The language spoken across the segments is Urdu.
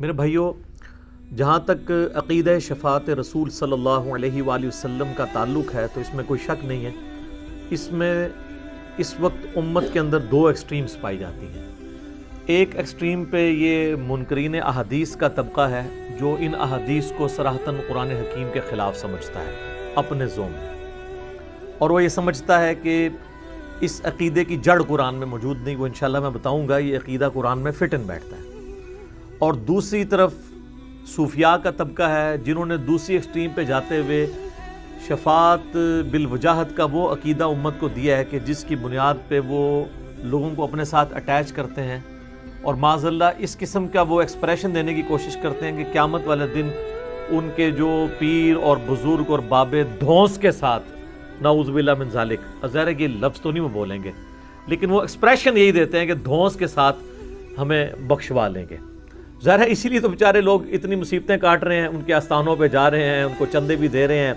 میرے بھائیوں، جہاں تک عقیدہ شفاعت رسول صلی اللہ علیہ وآلہ وسلم کا تعلق ہے تو اس میں کوئی شک نہیں ہے، اس میں اس وقت امت کے اندر دو ایکسٹریمز پائی جاتی ہیں۔ ایک ایکسٹریم پہ یہ منکرین احادیث کا طبقہ ہے جو ان احادیث کو صراحتاً قرآن حکیم کے خلاف سمجھتا ہے اپنے ذوق میں، اور وہ یہ سمجھتا ہے کہ اس عقیدے کی جڑ قرآن میں موجود نہیں۔ وہ انشاءاللہ میں بتاؤں گا یہ عقیدہ قرآن میں فٹ ان بیٹھتا ہے۔ اور دوسری طرف صوفیاء کا طبقہ ہے جنہوں نے دوسری ایکسٹریم پہ جاتے ہوئے شفاعت بالوجاہت کا وہ عقیدہ امت کو دیا ہے کہ جس کی بنیاد پہ وہ لوگوں کو اپنے ساتھ اٹیچ کرتے ہیں، اور معاذ اللہ اس قسم کا وہ ایکسپریشن دینے کی کوشش کرتے ہیں کہ قیامت والے دن ان کے جو پیر اور بزرگ اور بابے دھونس کے ساتھ، نعوذ باللہ من ذالک، ظاہر ہے کہ یہ لفظ تو نہیں وہ بولیں گے لیکن وہ ایکسپریشن یہی دیتے ہیں کہ دھونس کے ساتھ ہمیں بخشوا لیں گے۔ ظاہر ہے اسی لیے تو بیچارے لوگ اتنی مصیبتیں کاٹ رہے ہیں، ان کے آستانوں پہ جا رہے ہیں، ان کو چندے بھی دے رہے ہیں،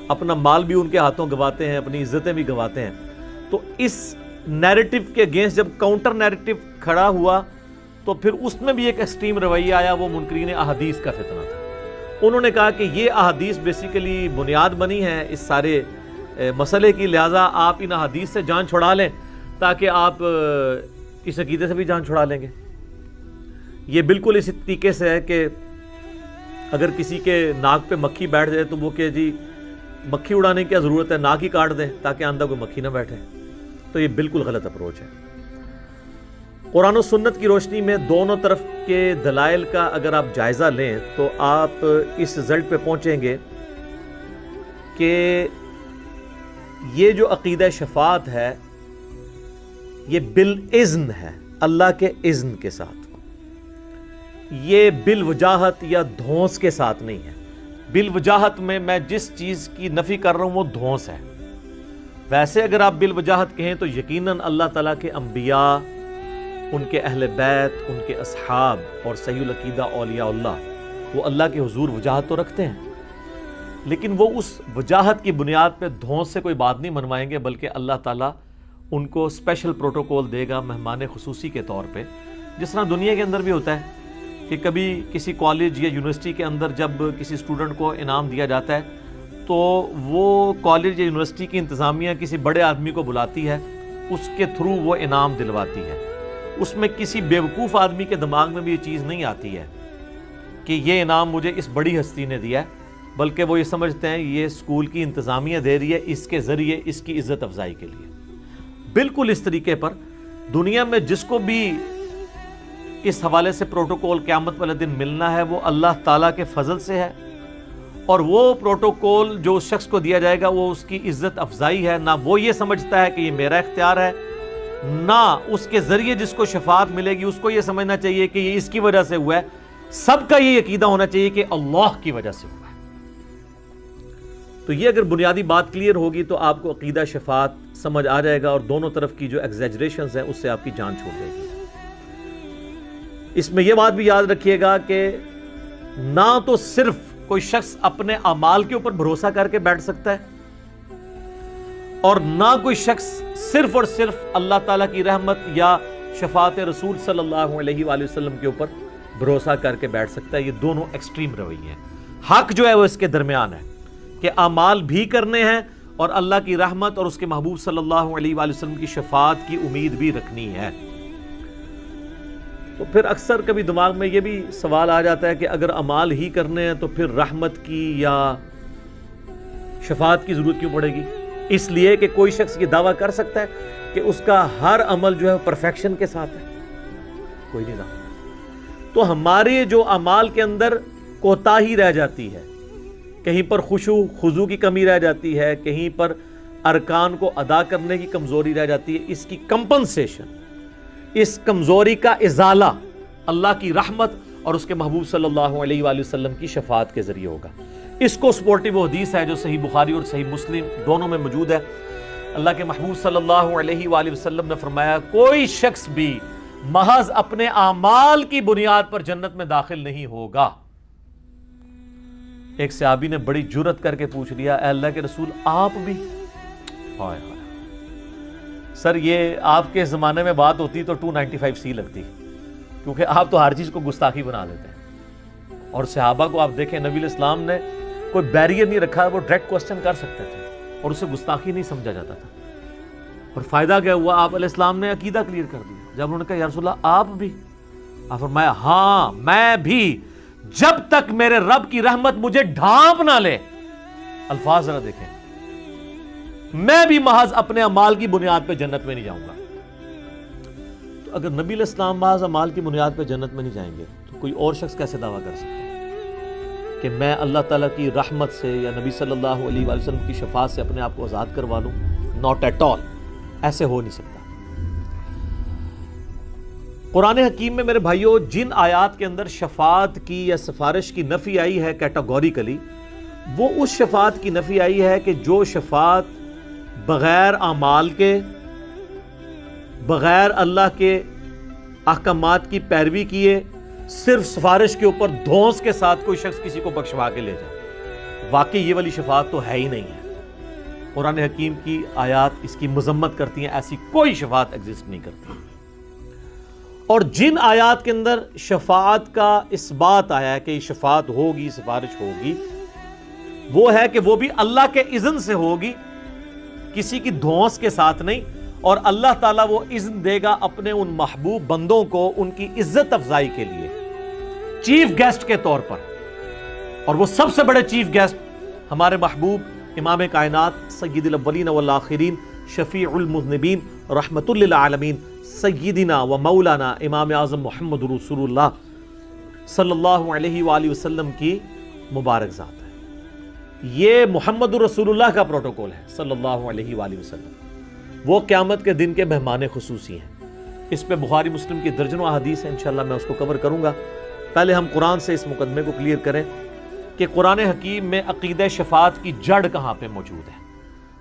اپنا مال بھی ان کے ہاتھوں گواتے ہیں، اپنی عزتیں بھی گواتے ہیں۔ تو اس نیریٹو کے اگینسٹ جب کاؤنٹر نیریٹو کھڑا ہوا تو پھر اس میں بھی ایک ایکسٹریم رویہ آیا، وہ منکرین احادیث کا فتنہ تھا۔ انہوں نے کہا کہ یہ احادیث بیسیکلی بنیاد بنی ہے اس سارے مسئلے کی، لہٰذا آپ ان احادیث سے جان چھڑا لیں تاکہ آپ اس عقیدے سے بھی جان چھڑا لیں گے۔ یہ بالکل اسی طریقے سے ہے کہ اگر کسی کے ناک پہ مکھی بیٹھ جائے تو وہ کہ جی مکھی اڑانے کی کیا ضرورت ہے، ناک ہی کاٹ دیں تاکہ آندہ کوئی مکھی نہ بیٹھے۔ تو یہ بالکل غلط اپروچ ہے۔ قرآن و سنت کی روشنی میں دونوں طرف کے دلائل کا اگر آپ جائزہ لیں تو آپ اس رزلٹ پہ پہنچیں گے کہ یہ جو عقیدہ شفاعت ہے یہ بالاذن ہے، اللہ کے اذن کے ساتھ، یہ بالوجاہت یا دھونس کے ساتھ نہیں ہے۔ بالوجاہت میں جس چیز کی نفی کر رہا ہوں وہ دھونس ہے۔ ویسے اگر آپ بالوجاہت کہیں تو یقیناً اللہ تعالیٰ کے انبیاء، ان کے اہل بیت، ان کے اصحاب اور صحیح العقیدہ اولیاء اللہ، وہ اللہ کے حضور وجاہت تو رکھتے ہیں، لیکن وہ اس وجاہت کی بنیاد پہ دھونس سے کوئی بات نہیں منوائیں گے، بلکہ اللہ تعالیٰ ان کو اسپیشل پروٹوکول دے گا مہمان خصوصی کے طور پہ، جس طرح دنیا کے اندر بھی ہوتا ہے کہ کبھی کسی کالج یا یونیورسٹی کے اندر جب کسی اسٹوڈنٹ کو انعام دیا جاتا ہے تو وہ کالج یا یونیورسٹی کی انتظامیہ کسی بڑے آدمی کو بلاتی ہے، اس کے تھرو وہ انعام دلواتی ہے۔ اس میں کسی بیوقوف آدمی کے دماغ میں بھی یہ چیز نہیں آتی ہے کہ یہ انعام مجھے اس بڑی ہستی نے دیا ہے، بلکہ وہ یہ سمجھتے ہیں یہ اسکول کی انتظامیہ دے رہی ہے اس کے ذریعے اس کی عزت افزائی کے لیے۔ بالکل اس طریقے پر دنیا میں جس کو بھی اس حوالے سے پروٹوکول قیامت والے دن ملنا ہے وہ اللہ تعالیٰ کے فضل سے ہے، اور وہ پروٹوکول جو اس شخص کو دیا جائے گا وہ اس کی عزت افزائی ہے، نہ وہ یہ سمجھتا ہے کہ یہ میرا اختیار ہے، نہ اس کے ذریعے جس کو شفاعت ملے گی اس کو یہ سمجھنا چاہیے کہ یہ اس کی وجہ سے ہوا ہے۔ سب کا یہ عقیدہ ہونا چاہیے کہ اللہ کی وجہ سے ہوا ہے۔ تو یہ اگر بنیادی بات کلیئر ہوگی تو آپ کو عقیدہ شفاعت سمجھ آ جائے گا، اور دونوں طرف کی جو ایگزیجریشنز ہیں اس سے آپ کی جان چھوٹ جائے گی۔ اس میں یہ بات بھی یاد رکھیے گا کہ نہ تو صرف کوئی شخص اپنے اعمال کے اوپر بھروسہ کر کے بیٹھ سکتا ہے، اور نہ کوئی شخص صرف اور صرف اللہ تعالیٰ کی رحمت یا شفاعت رسول صلی اللہ علیہ وآلہ وسلم کے اوپر بھروسہ کر کے بیٹھ سکتا ہے۔ یہ دونوں ایکسٹریم رویے ہیں۔ حق جو ہے وہ اس کے درمیان ہے کہ اعمال بھی کرنے ہیں اور اللہ کی رحمت اور اس کے محبوب صلی اللہ علیہ وآلہ وسلم کی شفاعت کی امید بھی رکھنی ہے۔ تو پھر اکثر کبھی دماغ میں یہ بھی سوال آ جاتا ہے کہ اگر اعمال ہی کرنے ہیں تو پھر رحمت کی یا شفاعت کی ضرورت کیوں پڑے گی؟ اس لیے کہ کوئی شخص یہ دعویٰ کر سکتا ہے کہ اس کا ہر عمل جو ہے پرفیکشن کے ساتھ ہے؟ کوئی نہیں دعویٰ۔ تو ہمارے جو اعمال کے اندر کوتاہی رہ جاتی ہے، کہیں پر خشوع خضوع کی کمی رہ جاتی ہے، کہیں پر ارکان کو ادا کرنے کی کمزوری رہ جاتی ہے، اس کی کمپنسیشن، اس کمزوری کا ازالہ اللہ کی رحمت اور اس کے محبوب صلی اللہ علیہ وآلہ وسلم کی شفاعت کے ذریعے ہوگا۔ اس کو سپورٹیو حدیث ہے جو صحیح بخاری اور صحیح مسلم دونوں میں موجود ہے۔ اللہ کے محبوب صلی اللہ علیہ وآلہ وسلم نے فرمایا کوئی شخص بھی محض اپنے اعمال کی بنیاد پر جنت میں داخل نہیں ہوگا۔ ایک صحابی نے بڑی جرأت کر کے پوچھ لیا اے اللہ کے رسول آپ بھی؟ ہائے ہائے سر، یہ آپ کے زمانے میں بات ہوتی تو 295C لگتی، کیونکہ آپ تو ہر چیز کو گستاخی بنا دیتے ہیں۔ اور صحابہ کو آپ دیکھیں، نبی علیہ السلام نے کوئی بیریئر نہیں رکھا، وہ ڈائریکٹ کوسچن کر سکتے تھے اور اسے گستاخی نہیں سمجھا جاتا تھا. اور فائدہ کیا ہوا؟ آپ علیہ السلام نے عقیدہ کلیئر کر دیا. جب انہوں نے کہا یا رسول اللہ آپ بھی، آپ فرمایا ہاں میں بھی، جب تک میرے رب کی رحمت مجھے ڈھانپ نہ لے. الفاظ ذرا دیکھیں، میں بھی محض اپنے اعمال کی بنیاد پہ جنت میں نہیں جاؤں گا. تو اگر نبی علیہ السلام محض اعمال کی بنیاد پہ جنت میں نہیں جائیں گے تو کوئی اور شخص کیسے دعویٰ کر سکتا ہے کہ میں اللہ تعالیٰ کی رحمت سے یا نبی صلی اللہ علیہ وآلہ وسلم کی شفاعت سے اپنے آپ کو آزاد کروا لوں؟ ناٹ ایٹ آل، ایسے ہو نہیں سکتا. قرآن حکیم میں میرے بھائیوں جن آیات کے اندر شفاعت کی یا سفارش کی نفی آئی ہے کیٹاگوریکلی، وہ اس شفاعت کی نفی آئی ہے کہ جو شفاعت بغیر اعمال کے، بغیر اللہ کے احکامات کی پیروی کیے، صرف سفارش کے اوپر دھونس کے ساتھ کوئی شخص کسی کو بخشوا کے لے جائے. واقعی یہ والی شفاعت تو ہے ہی نہیں ہے. قرآن حکیم کی آیات اس کی مذمت کرتی ہیں، ایسی کوئی شفاعت ایگزسٹ نہیں کرتی. اور جن آیات کے اندر شفاعت کا اس بات آیا ہے کہ شفاعت ہوگی، سفارش ہوگی، وہ ہے کہ وہ بھی اللہ کے اذن سے ہوگی، کسی کی دھونس کے ساتھ نہیں. اور اللہ تعالیٰ وہ اذن دے گا اپنے ان محبوب بندوں کو ان کی عزت افزائی کے لیے، چیف گیسٹ کے طور پر. اور وہ سب سے بڑے چیف گیسٹ ہمارے محبوب امام کائنات سید الاولین والآخرین شفیع المذنبین رحمت للعالمین سیدنا و مولانا امام اعظم محمد رسول اللہ صلی اللہ علیہ وآلہ وسلم کی مبارک ذات ہے. یہ محمد رسول اللہ کا پروٹوکول ہے صلی اللہ علیہ وآلہ وسلم. وہ قیامت کے دن کے مہمان خصوصی ہیں. اس پہ بخاری مسلم کی درجنوں احادیث ہیں، انشاءاللہ میں اس کو کور کروں گا. پہلے ہم قرآن سے اس مقدمے کو کلیئر کریں کہ قرآن حکیم میں عقیدہ شفاعت کی جڑ کہاں پہ موجود ہے.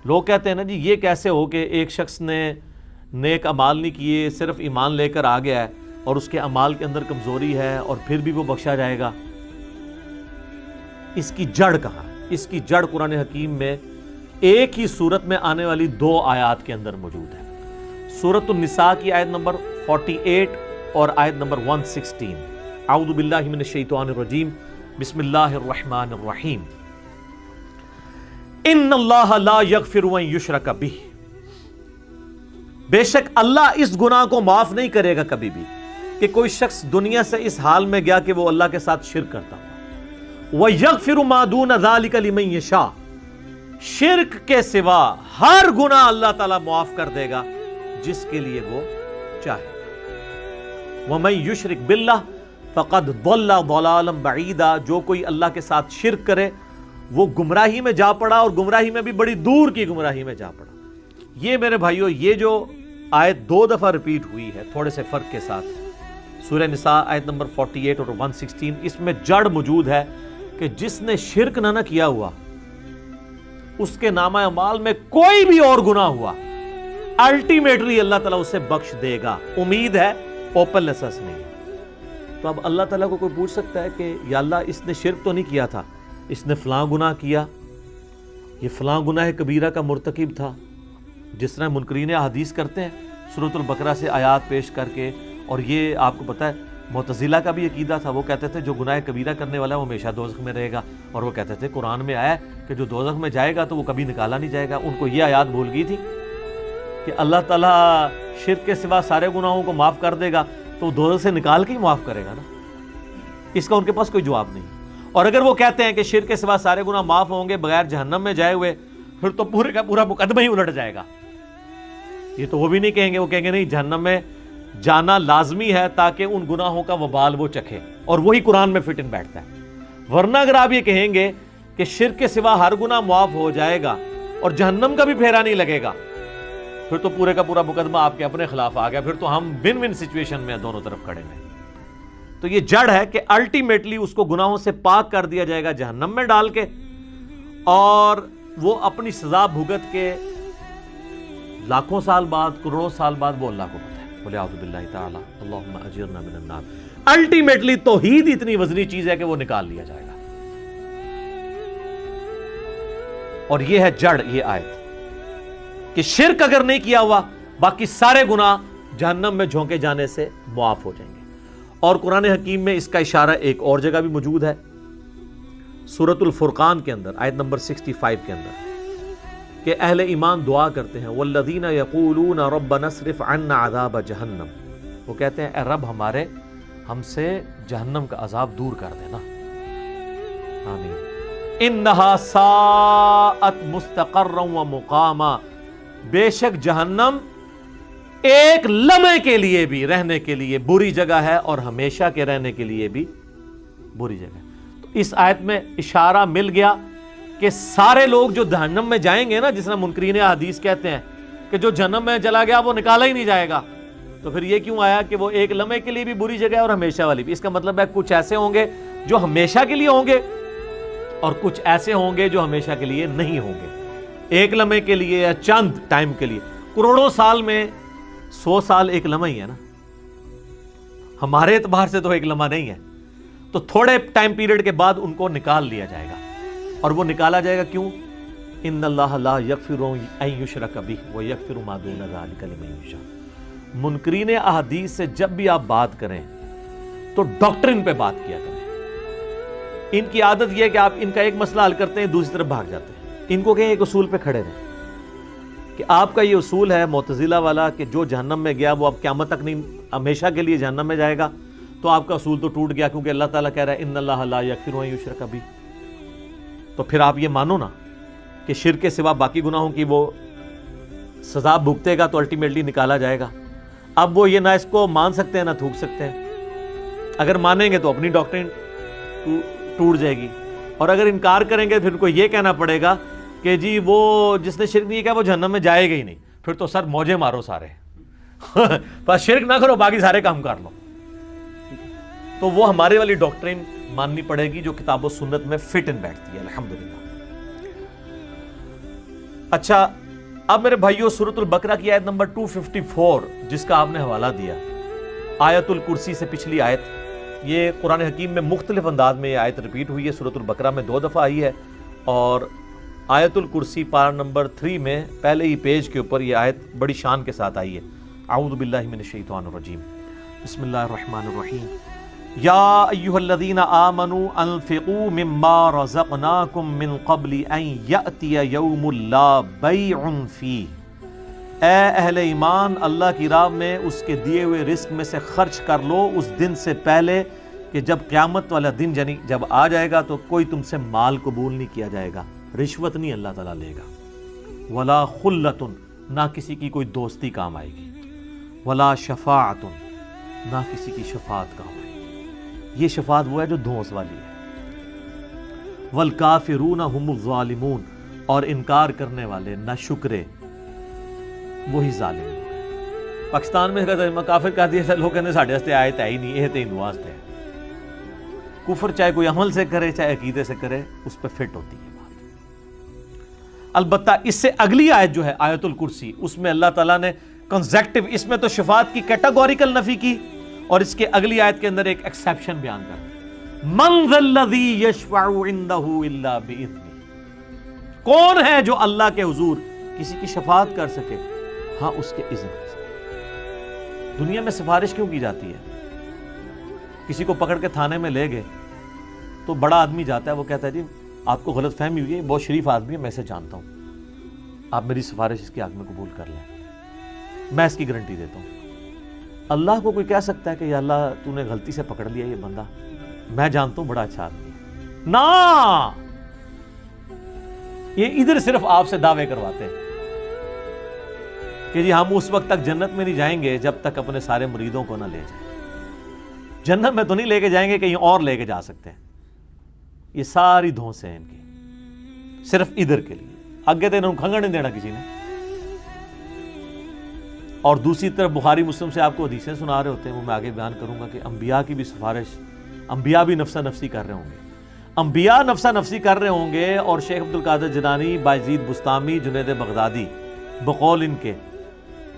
لوگ کہتے ہیں نا جی یہ کیسے ہو کہ ایک شخص نے نیک اعمال نہیں کیے، صرف ایمان لے کر آ گیا ہے اور اس کے اعمال کے اندر کمزوری ہے اور پھر بھی وہ بخشا جائے گا. اس کی جڑ کہاں؟ اس کی جڑ قرآن حکیم میں ایک ہی صورت میں آنے والی 2 آیات کے اندر موجود ہے. سورۃ النساء کی آیت نمبر 48 اور آیت نمبر 116. اعوذ باللہ من الشیطان الرجیم، بسم اللہ الرحمن الرحیم. ان اللہ لا یغفر ان یشرک بہ، بے شک اللہ اس گناہ کو معاف نہیں کرے گا کبھی بھی کہ کوئی شخص دنیا سے اس حال میں گیا کہ وہ اللہ کے ساتھ شرک کرتا ہو. وَيَغْفِرُ مَا دُونَ ذَلِكَ لِمَن يَشَاءُ، شرک کے سوا ہر گناہ اللہ تعالیٰ معاف کر دے گا جس کے لیے وہ چاہے. وَمَن يُشْرِكْ بِاللَّهِ فَقَدْ ضَلَّ ضَلَالًا بَعِيدًا، جو کوئی اللہ کے ساتھ شرک کرے وہ گمراہی میں جا پڑا، اور گمراہی میں بھی بڑی دور کی گمراہی میں جا پڑا. یہ میرے بھائیو یہ جو آیت 2 دفعہ ریپیٹ ہوئی ہے تھوڑے سے فرق کے ساتھ، سورہ نساء آیت نمبر 48 اور 116، اس میں جڑ موجود ہے کہ جس نے شرک نہ کیا ہوا اس کے نامہ اعمال میں کوئی بھی اور گناہ ہوا الٹیمیٹلی اللہ تعالیٰ اسے بخش دے گا. امید ہے، اوپن لیسنس نہیں. تو اب اللہ تعالیٰ کو کوئی پوچھ سکتا ہے کہ یا اللہ اس نے شرک تو نہیں کیا تھا، اس نے فلاں گناہ کیا، یہ فلاں گناہ کبیرہ کا مرتکب تھا، جس طرح منکرین احادیث کرتے ہیں سورۃ البقرہ سے آیات پیش کر کے. اور یہ آپ کو پتہ ہے معتزلہ کا بھی عقیدہ تھا، وہ کہتے تھے جو گناہ کبیرہ کرنے والا ہے وہ ہمیشہ دوزخ میں رہے گا. اور وہ کہتے تھے قرآن میں آیا ہے کہ جو دوزخ میں جائے گا تو وہ کبھی نکالا نہیں جائے گا. ان کو یہ آیات بھول گئی تھی کہ اللہ تعالیٰ شرک کے سوا سارے گناہوں کو معاف کر دے گا تو وہ دوزخ سے نکال کے ہی معاف کرے گا نا. اس کا ان کے پاس کوئی جواب نہیں. اور اگر وہ کہتے ہیں کہ شرک کے سوا سارے گناہ معاف ہوں گے بغیر جہنم میں جائے ہوئے، پھر تو پورے کا پورا مقدمہ ہی الٹ جائے گا. یہ تو وہ بھی نہیں کہیں گے، وہ کہیں گے نہیں جہنم میں جانا لازمی ہے تاکہ ان گناہوں کا وبال وہ چکھے، اور وہی قرآن میں فٹ ان بیٹھتا ہے. ورنہ اگر آپ یہ کہیں گے کہ شرک کے سوا ہر گناہ معاف ہو جائے گا اور جہنم کا بھی پھیرا نہیں لگے گا، پھر تو پورے کا پورا مقدمہ آپ کے اپنے خلاف آ گیا. پھر تو ہم ون ون سچویشن میں دونوں طرف کھڑے ہیں. تو یہ جڑ ہے کہ الٹیمیٹلی اس کو گناہوں سے پاک کر دیا جائے گا جہنم میں ڈال کے، اور وہ اپنی سزا بھگت کے لاکھوں سال بعد، کروڑوں سال بعد وہ اللہ کو پتہ ہے. بولے اعوذ باللہ تعالی اللہم اجرنا من النار. الٹیمیٹلی توحید اتنی وزنی چیز ہے کہ وہ نکال لیا جائے گا. اور یہ ہے جڑ یہ آیت کہ شرک اگر نہیں کیا ہوا باقی سارے گناہ جہنم میں جھونکے جانے سے معاف ہو جائیں گے. اور قرآن حکیم میں اس کا اشارہ ایک اور جگہ بھی موجود ہے، سورۃ الفرقان کے اندر آیت نمبر 65 کے اندر، کہ اہل ایمان دعا کرتے ہیں والذین یقولون ربنا اصرف عنا عذاب جہنم، وہ کہتے ہیں اے رب ہمارے ہم سے جہنم کا عذاب دور کر دینا، آمین، انہا ساءت مستقرا و مقاما، بے شک جہنم ایک لمحے کے لیے بھی رہنے کے لیے بری جگہ ہے اور ہمیشہ کے رہنے کے لیے بھی بری جگہ ہے۔ تو اس آیت میں اشارہ مل گیا کہ سارے لوگ جو جہنم میں جائیں گے نا، جس طرح منکرین احادیث کہتے ہیں کہ جو جہنم میں چلا گیا وہ نکالا ہی نہیں جائے گا، تو پھر یہ کیوں آیا کہ وہ ایک لمحے کے لیے بھی بری جگہ ہے اور ہمیشہ والی بھی؟ اس کا مطلب ہے کچھ ایسے ہوں گے جو ہمیشہ کے لیے ہوں گے اور کچھ ایسے ہوں گے جو ہمیشہ کے لیے نہیں ہوں گے، ایک لمحے کے لیے یا چند ٹائم کے لیے۔ کروڑوں سال میں 100 سال ایک لمحہ ہی ہے نا، ہمارے اعتبار سے تو ایک لمحہ نہیں ہے، تو تھوڑے ٹائم پیریڈ کے بعد ان کو نکال لیا جائے گا، اور وہ نکالا جائے گا کیوں؟ ان اللہ لا یغفر ان یشرک بہ ویغفر ما دون ذلک لمن یشاء۔ منکرین احادیث سے جب بھی آپ بات کریں تو ڈاکٹرن پہ بات کیا کریں۔ ان کی عادت یہ ہے کہ آپ ان کا ایک مسئلہ حل کرتے ہیں دوسری طرف بھاگ جاتے ہیں۔ ان کو کہیں ایک اصول پہ کھڑے رہیں کہ آپ کا یہ اصول ہے معتزلہ والا کہ جو جہنم میں گیا وہ اب قیامت تک نہیں، ہمیشہ کے لیے جہنم میں جائے گا، تو آپ کا اصول تو ٹوٹ گیا، کیونکہ اللہ تعالیٰ کہہ رہا ہے ان اللہ لا یغفر ان یشرک بہ۔ تو پھر آپ یہ مانو نا کہ شرک کے سوا باقی گناہوں کی وہ سزا بھگتے گا تو الٹیمیٹلی نکالا جائے گا۔ اب وہ یہ نہ اس کو مان سکتے ہیں نہ تھوک سکتے ہیں، اگر مانیں گے تو اپنی ڈاکٹرین ٹوٹ جائے گی، اور اگر انکار کریں گے پھر ان کو یہ کہنا پڑے گا کہ جی وہ جس نے شرک نہیں کیا وہ جہنم میں جائے گا ہی نہیں، پھر تو سر موجے مارو سارے بس شرک نہ کرو باقی سارے کام کر لو۔ تو وہ ہمارے والی ڈاکٹرین ماننی پڑے گی جو کتاب و سنت میں فٹ ان بیٹھتی ہے، الحمدللہ۔ اچھا، اب میرے بھائیوں سورۃ البقرہ کی آیت نمبر 254 جس کا آپ نے حوالہ دیا، آیت الکرسی سے پچھلی آیت، یہ قرآن حکیم میں مختلف انداز میں یہ آیت ریپیٹ ہوئی ہے، سورۃ البقرہ میں 2 دفعہ آئی ہے، اور آیت الکرسی پارہ نمبر 3 میں پہلے ہی پیج کے اوپر یہ آیت بڑی شان کے ساتھ آئی ہے۔ اعوذ باللہ من الشیطان الرجیم، بسم اللہ الرحمن الرحیم، یا ایھا الذین آمنوا انفقوا مما رزقناکم من قبل ان یأتی یوم لا بیع فیہ، اے اہل ایمان اللہ کی راہ میں اس کے دیے ہوئے رزق میں سے خرچ کر لو اس دن سے پہلے کہ جب قیامت والا دن یعنی جب آ جائے گا تو کوئی تم سے مال قبول نہیں کیا جائے گا، رشوت نہیں اللہ تعالیٰ لے گا، ولا خلۃ، نہ کسی کی کوئی دوستی کام آئے گی، ولا شفاعت، نہ کسی کی شفاعت کام آئے گی۔ یہ شفاعت وہ ہے جو دھونس والی ہے، والکافرون هم الظالمون، اور انکار کرنے والے نہ شکرے وہی ظالم لوگ ہیں۔ پاکستان میں کافر کہہ دیا لوگ کہتے ہیں ساڈے واسطے آیت ہے ہی نہیں، یہ تو ہندو واسطے ہے۔ کفر چاہے کوئی عمل سے کرے چاہے عقیدے سے کرے اس پہ فٹ ہوتی ہے بات۔ البتہ اس سے اگلی آیت جو ہے آیت الکرسی، اس میں اللہ تعالیٰ نے کنزیکٹو، اس میں تو شفاعت کی کیٹاگوریکل نفی کی، اور اس کے اگلی آیت کے اندر ایک ایکسیپشن بیان کر، من ذا الذی یشفع عندہ الا باذنہ، کون ہے جو اللہ کے حضور کسی کی شفاعت کر سکے ہاں اس کے اذن کے ساتھ۔ دنیا میں سفارش کیوں کی جاتی ہے؟ کسی کو پکڑ کے تھانے میں لے گئے تو بڑا آدمی جاتا ہے، وہ کہتا ہے جی آپ کو غلط فہمی ہوئی ہے، بہت شریف آدمی ہے، میں اسے جانتا ہوں، آپ میری سفارش اس کے حق میں قبول کر لیں، میں اس کی گارنٹی دیتا ہوں۔ اللہ کو کوئی کہہ سکتا ہے کہ یا اللہ تو نے غلطی سے پکڑ لیا یہ بندہ، میں جانتا ہوں بڑا اچھا آدمی ہے؟ نا، یہ ادھر صرف آپ سے دعوے کرواتے ہیں کہ جی ہم اس وقت تک جنت میں نہیں جائیں گے جب تک اپنے سارے مریدوں کو نہ لے جائیں۔ جنت میں تو نہیں لے کے جائیں گے، کہیں اور لے کے جا سکتے ہیں۔ یہ ساری دھونسیں ہیں ان کی، صرف ادھر کے لیے، آگے تو انہوں کھنگڑ نہیں دینا کسی نے۔ اور دوسری طرف بخاری مسلم سے آپ کو حدیثیں سنا رہے ہوتے ہیں، وہ میں آگے بیان کروں گا کہ انبیاء کی بھی سفارش، انبیاء بھی نفسا نفسی کر رہے ہوں گے، انبیاء نفسا نفسی کر رہے ہوں گے، اور شیخ عبدالقادر جیلانی، بایزید بستامی، جنید بغدادی بقول ان کے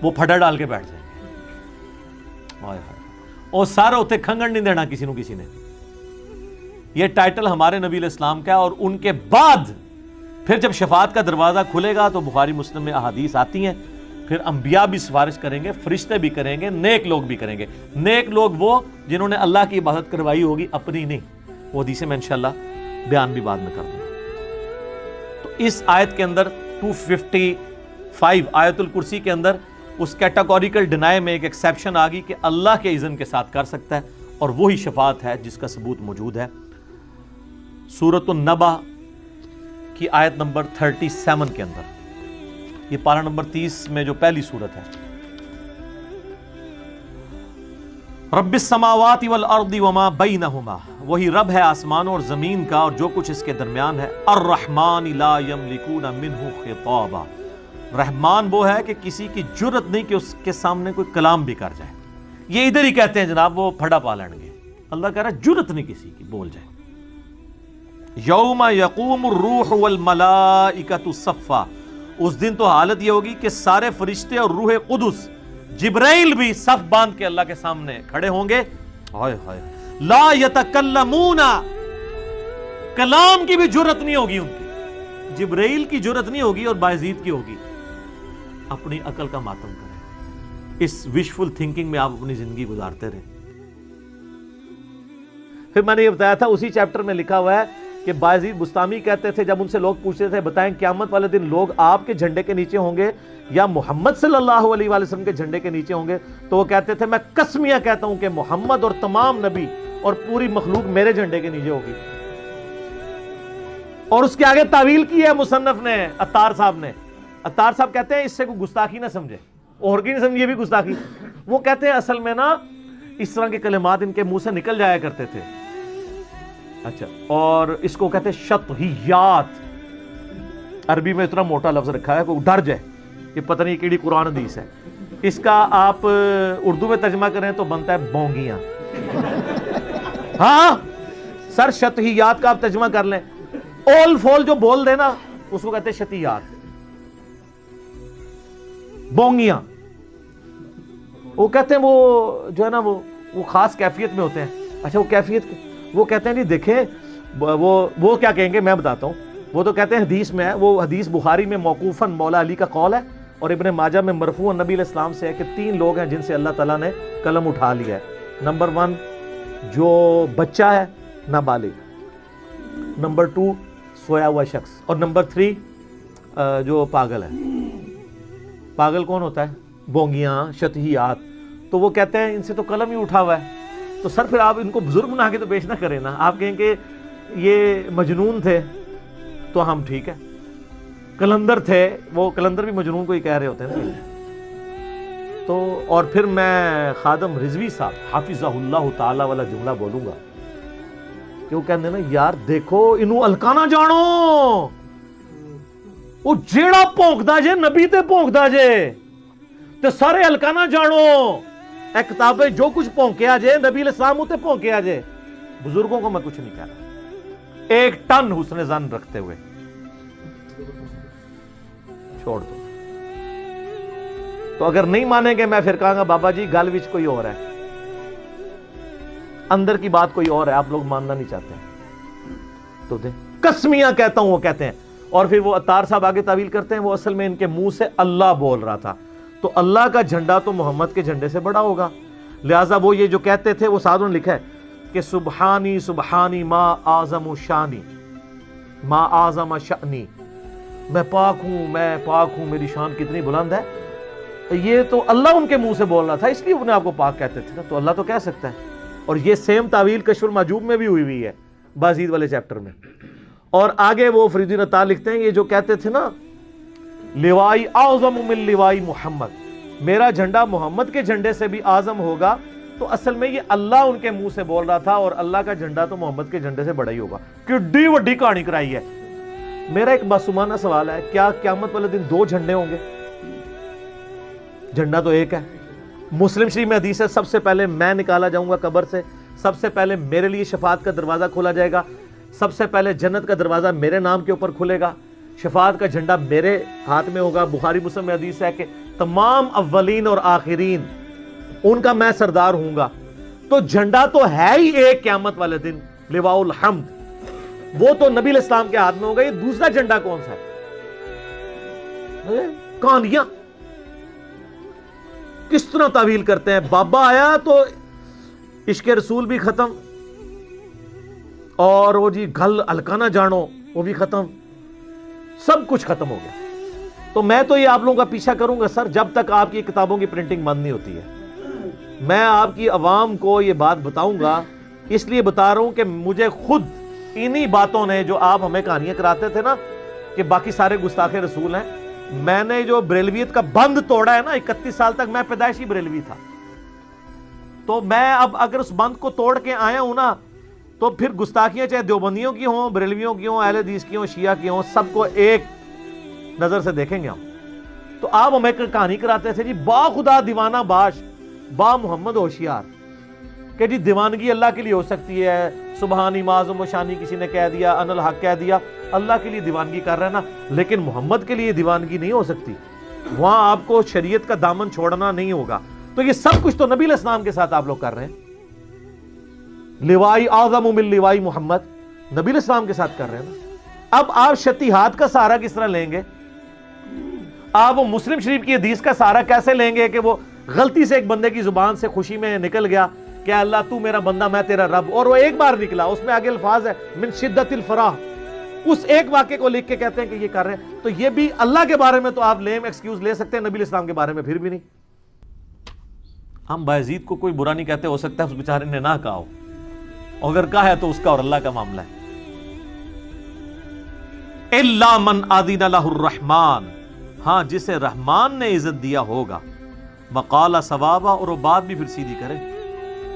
وہ پھڈا ڈال کے بیٹھ جائیں گے، اور سارا اتنے کھنگڑ نہیں دینا کسی نے۔ یہ ٹائٹل ہمارے نبی علیہ السلام کا ہے، اور ان کے بعد پھر جب شفاعت کا دروازہ کھلے گا تو بخاری مسلم میں احادیث آتی ہیں پھر انبیاء بھی سفارش کریں گے، فرشتے بھی کریں گے، نیک لوگ بھی کریں گے۔ نیک لوگ وہ جنہوں نے اللہ کی عبادت کروائی ہوگی، اپنی نہیں۔ وہ حدیث میں انشاءاللہ بیان بھی بعد میں کر دوں گا۔ تو اس آیت کے اندر 255 آیت الکرسی کے اندر اس کیٹاگوریکل ڈینائی میں ایک ایکسیپشن آ گئی کہ اللہ کے اذن کے ساتھ کر سکتا ہے، اور وہی شفاعت ہے جس کا ثبوت موجود ہے سورۃ النبا کی آیت نمبر 37 کے اندر۔ یہ پارہ نمبر 30 میں جو پہلی سورت ہے، رب السماوات والارض وما بینہما، وہی رب ہے آسمانوں اور زمین کا اور جو کچھ اس کے درمیان ہے۔ الرحمن لا یملکون منہ خطابا، رحمان وہ ہے کہ کسی کی جرت نہیں کہ اس کے سامنے کوئی کلام بھی کر جائے۔ یہ ادھر ہی کہتے ہیں جناب وہ پھڑا پا لیں گے، اللہ کہہ رہا ہے جرت نہیں کسی کی بول جائے۔ یوم یقوم الروح والملائکۃ صفا، اس دن تو حالت یہ ہوگی کہ سارے فرشتے اور روح قدس جبرائیل بھی صف باندھ کے اللہ کے سامنے کھڑے ہوں گے۔ ہائے ہائے، لا یتکلمون، کلام کی بھی جرت نہیں ہوگی ان کی، جبرائیل کی جرت نہیں ہوگی اور بایزید کی ہوگی۔ اپنی عقل کا ماتم کریں، اس وشفل تھنکنگ میں آپ اپنی زندگی گزارتے رہیں۔ پھر میں نے یہ بتایا تھا اسی چیپٹر میں لکھا ہوا ہے کہ بایزید بستامی کہتے تھے جب ان سے لوگ پوچھتے تھے بتائیں قیامت والے دن لوگ آپ کے جھنڈے کے نیچے ہوں گے یا محمد صلی اللہ علیہ وآلہ وسلم کے جھنڈے کے نیچے ہوں گے، تو وہ کہتے تھے میں قسمیہ کہتا ہوں کہ محمد اور تمام نبی اور پوری مخلوق میرے جھنڈے کے نیچے ہوگی۔ اور اس کے آگے تعویل کی ہے مصنف نے، عطار صاحب نے۔ عطار صاحب کہتے ہیں اس سے کوئی گستاخی نہ سمجھے، اور کی نہیں سمجھے، یہ بھی گستاخی۔ وہ کہتے ہیں اصل میں نا اس طرح کے کلمات ان کے منہ سے نکل جایا کرتے تھے۔ اچھا، اور اس کو کہتے ہیں شطحیات، عربی میں اتنا موٹا لفظ رکھا ہے کوئی ڈر جائے کہ پتہ نہیں کیڑی قرآن حدیث ہے۔ اس کا آپ اردو میں ترجمہ کریں تو بنتا ہے بونگیاں۔ ہاں سر، شطحیات کا آپ ترجمہ کر لیں، اول فول جو بول دے نا اس کو کہتے ہیں شطحیات، بونگیاں۔ وہ کہتے ہیں وہ جو ہے نا وہ خاص کیفیت میں ہوتے ہیں۔ اچھا، وہ کیفیت وہ کہتے ہیں نہیں دیکھیں وہ کیا کہیں گے میں بتاتا ہوں۔ وہ تو کہتے ہیں حدیث میں ہے، وہ حدیث بخاری میں موقوفاً مولا علی کا قول ہے اور ابن ماجہ میں مرفوعاً نبی علیہ السلام سے ہے کہ 3 لوگ ہیں جن سے اللہ تعالیٰ نے قلم اٹھا لیا ہے۔ نمبر 1 جو بچہ ہے نابالغ، نمبر 2 سویا ہوا شخص، اور نمبر 3 جو پاگل ہے۔ پاگل کون ہوتا ہے؟ بونگیاں، شطحیات۔ تو وہ کہتے ہیں ان سے تو قلم ہی اٹھا ہوا ہے۔ تو سر پھر آپ ان کو بزرگ بنا کے تو پیش نہ کریں نا، آپ کہیں کہ یہ مجنون تھے تو ہم ٹھیک ہے، کلندر تھے، وہ کلندر بھی مجنون کو ہی کہہ رہے ہوتے ہیں نا۔ تو اور پھر میں خادم رضوی صاحب حافظہ اللہ تعالی والا جملہ بولوں گا کہ وہ کہتے ہیں نا یار دیکھو انہوں الکانا جانو، وہ جیڑا پونکدا جے نبی تے پونکدا جے تے سارے الکانا جانو، اے کتابیں جو کچھ پونکیا جے نبی علیہ السلام تے پونکیا جے۔ بزرگوں کو میں کچھ نہیں کہہ رہا، 1 ٹن حسن ظن رکھتے ہوئے چھوڑ دو۔ تو اگر نہیں مانیں گے میں پھر کہاں گا بابا جی گل وچ کوئی اور ہے، اندر کی بات کوئی اور ہے، آپ لوگ ماننا نہیں چاہتے ہیں تو دیں قسمیاں کہتا ہوں، وہ کہتے ہیں۔ اور پھر وہ عطار صاحب آگے تعویل کرتے ہیں وہ اصل میں ان کے منہ سے اللہ بول رہا تھا، تو اللہ کا جھنڈا تو محمد کے جھنڈے سے بڑا ہوگا، لہٰذا وہ یہ جو کہتے تھے وہ ساتھ لکھا ہے کہ سبحانی سبحانی ما اعظم شانی ما اعظم شانی، میں پاک ہوں میری شان کتنی بلند ہے۔ یہ تو اللہ ان کے منہ سے بول رہا تھا، اس لیے انہیں آپ کو پاک کہتے تھے نا، تو اللہ تو کہہ سکتا ہے۔ اور یہ سیم تعویل کشف المحجوب میں بھی ہوئی ہے بازید والے چیپٹر میں۔ اور آگے وہ فرید الدین عطار لکھتے ہیں یہ جو کہتے تھے نا لوائی اعظم من لوائی محمد، میرا جھنڈا محمد کے جھنڈے سے بھی اعظم ہوگا، تو اصل میں یہ اللہ ان کے منہ سے بول رہا تھا اور اللہ کا جھنڈا تو محمد کے جھنڈے سے بڑا ہی ہوگا۔ کڈی وڈی کہانی کرائی ہے۔ میرا ایک معصومانہ سوال ہے، کیا قیامت والے دن 2 جھنڈے ہوں گے؟ جھنڈا تو ایک ہے۔ مسلم شریف میں حدیث ہے سب سے پہلے میں نکالا جاؤں گا قبر سے، سب سے پہلے میرے لیے شفاعت کا دروازہ کھولا جائے گا، سب سے پہلے جنت کا دروازہ میرے نام کے اوپر کھلے گا، شفاعت کا جھنڈا میرے ہاتھ میں ہوگا۔ بخاری مسلم میں حدیث ہے کہ تمام اولین اور آخرین ان کا میں سردار ہوں گا۔ تو جھنڈا تو ہے ہی ایک قیامت والے دن، لواء الحمد، وہ تو نبی علیہ السلام کے ہاتھ میں ہوگا۔ یہ دوسرا جھنڈا کون سا ہے؟ کہانیاں کس طرح تعویل کرتے ہیں. بابا آیا تو عشق رسول بھی ختم, اور وہ جی گھل ہلکا نہ جانو وہ بھی ختم, سب کچھ ختم ہو گیا. تو میں تو یہ آپ لوگوں کا پیچھا کروں گا سر, جب تک آپ کی کتابوں کی پرنٹنگ بند نہیں ہوتی ہے. میں آپ کی عوام کو یہ بات بتاؤں گا, اس لیے بتا رہا ہوں کہ مجھے خود انہی باتوں نے, جو آپ ہمیں کہانیاں کراتے تھے نا کہ باقی سارے گستاخ رسول ہیں, میں نے جو بریلویت کا بند توڑا ہے نا, 31 سال تک میں پیدائشی بریلوی تھا, تو میں اب اگر اس بند کو توڑ کے آیا ہوں نا, تو پھر گستاخیاں چاہے دیوبندیوں کی ہوں, بریلویوں کی ہوں, اہل حدیث کی ہوں, شیعہ کی ہوں, سب کو ایک نظر سے دیکھیں گے ہم. تو آپ ہمیں کہانی کراتے تھے جی با خدا دیوانہ باش با محمد ہوشیار, کہ جی دیوانگی اللہ کے لیے ہو سکتی ہے, سبحانی معظم و شانی کسی نے کہہ دیا, ان الحق کہہ دیا, اللہ کے لیے دیوانگی کر رہے نا, لیکن محمد کے لیے دیوانگی نہیں ہو سکتی. وہاں آپ کو شریعت کا دامن چھوڑنا نہیں ہوگا. تو یہ سب کچھ تو نبی علیہ السلام کے ساتھ آپ لوگ کر رہے ہیں. لوائی اعظم من لوائی محمد نبی علیہ السلام کے ساتھ کر رہے ہیں نا. اب آپ شتیہات کا سہارا کس طرح لیں گے؟ آپ وہ مسلم شریف کی حدیث کا سہارا کیسے لیں گے کہ وہ غلطی سے ایک بندے کی زبان سے خوشی میں نکل گیا کہ اللہ تو میرا بندہ میں تیرا رب, اور وہ ایک بار نکلا, اس میں آگے الفاظ ہے من شدت الفرح, اس ایک واقعے کو لکھ کے کہتے ہیں کہ یہ کر رہے ہیں. تو یہ بھی اللہ کے بارے میں تو آپ لیم ایکسکیوز لے سکتے ہیں, نبی علیہ السلام کے بارے میں پھر بھی نہیں. ہم بایزید کو کوئی برا نہیں کہتے, ہو سکتا ہے اس بیچارے نے نہ کہا ہو, اگر کہا ہے تو اس کا اور اللہ کا معاملہ ہے. الا من اذن له الرحمن, ہاں جسے رحمان نے عزت دیا ہوگا, وقال ثوابا, اور وہ بات بھی پھر سیدھی کرے,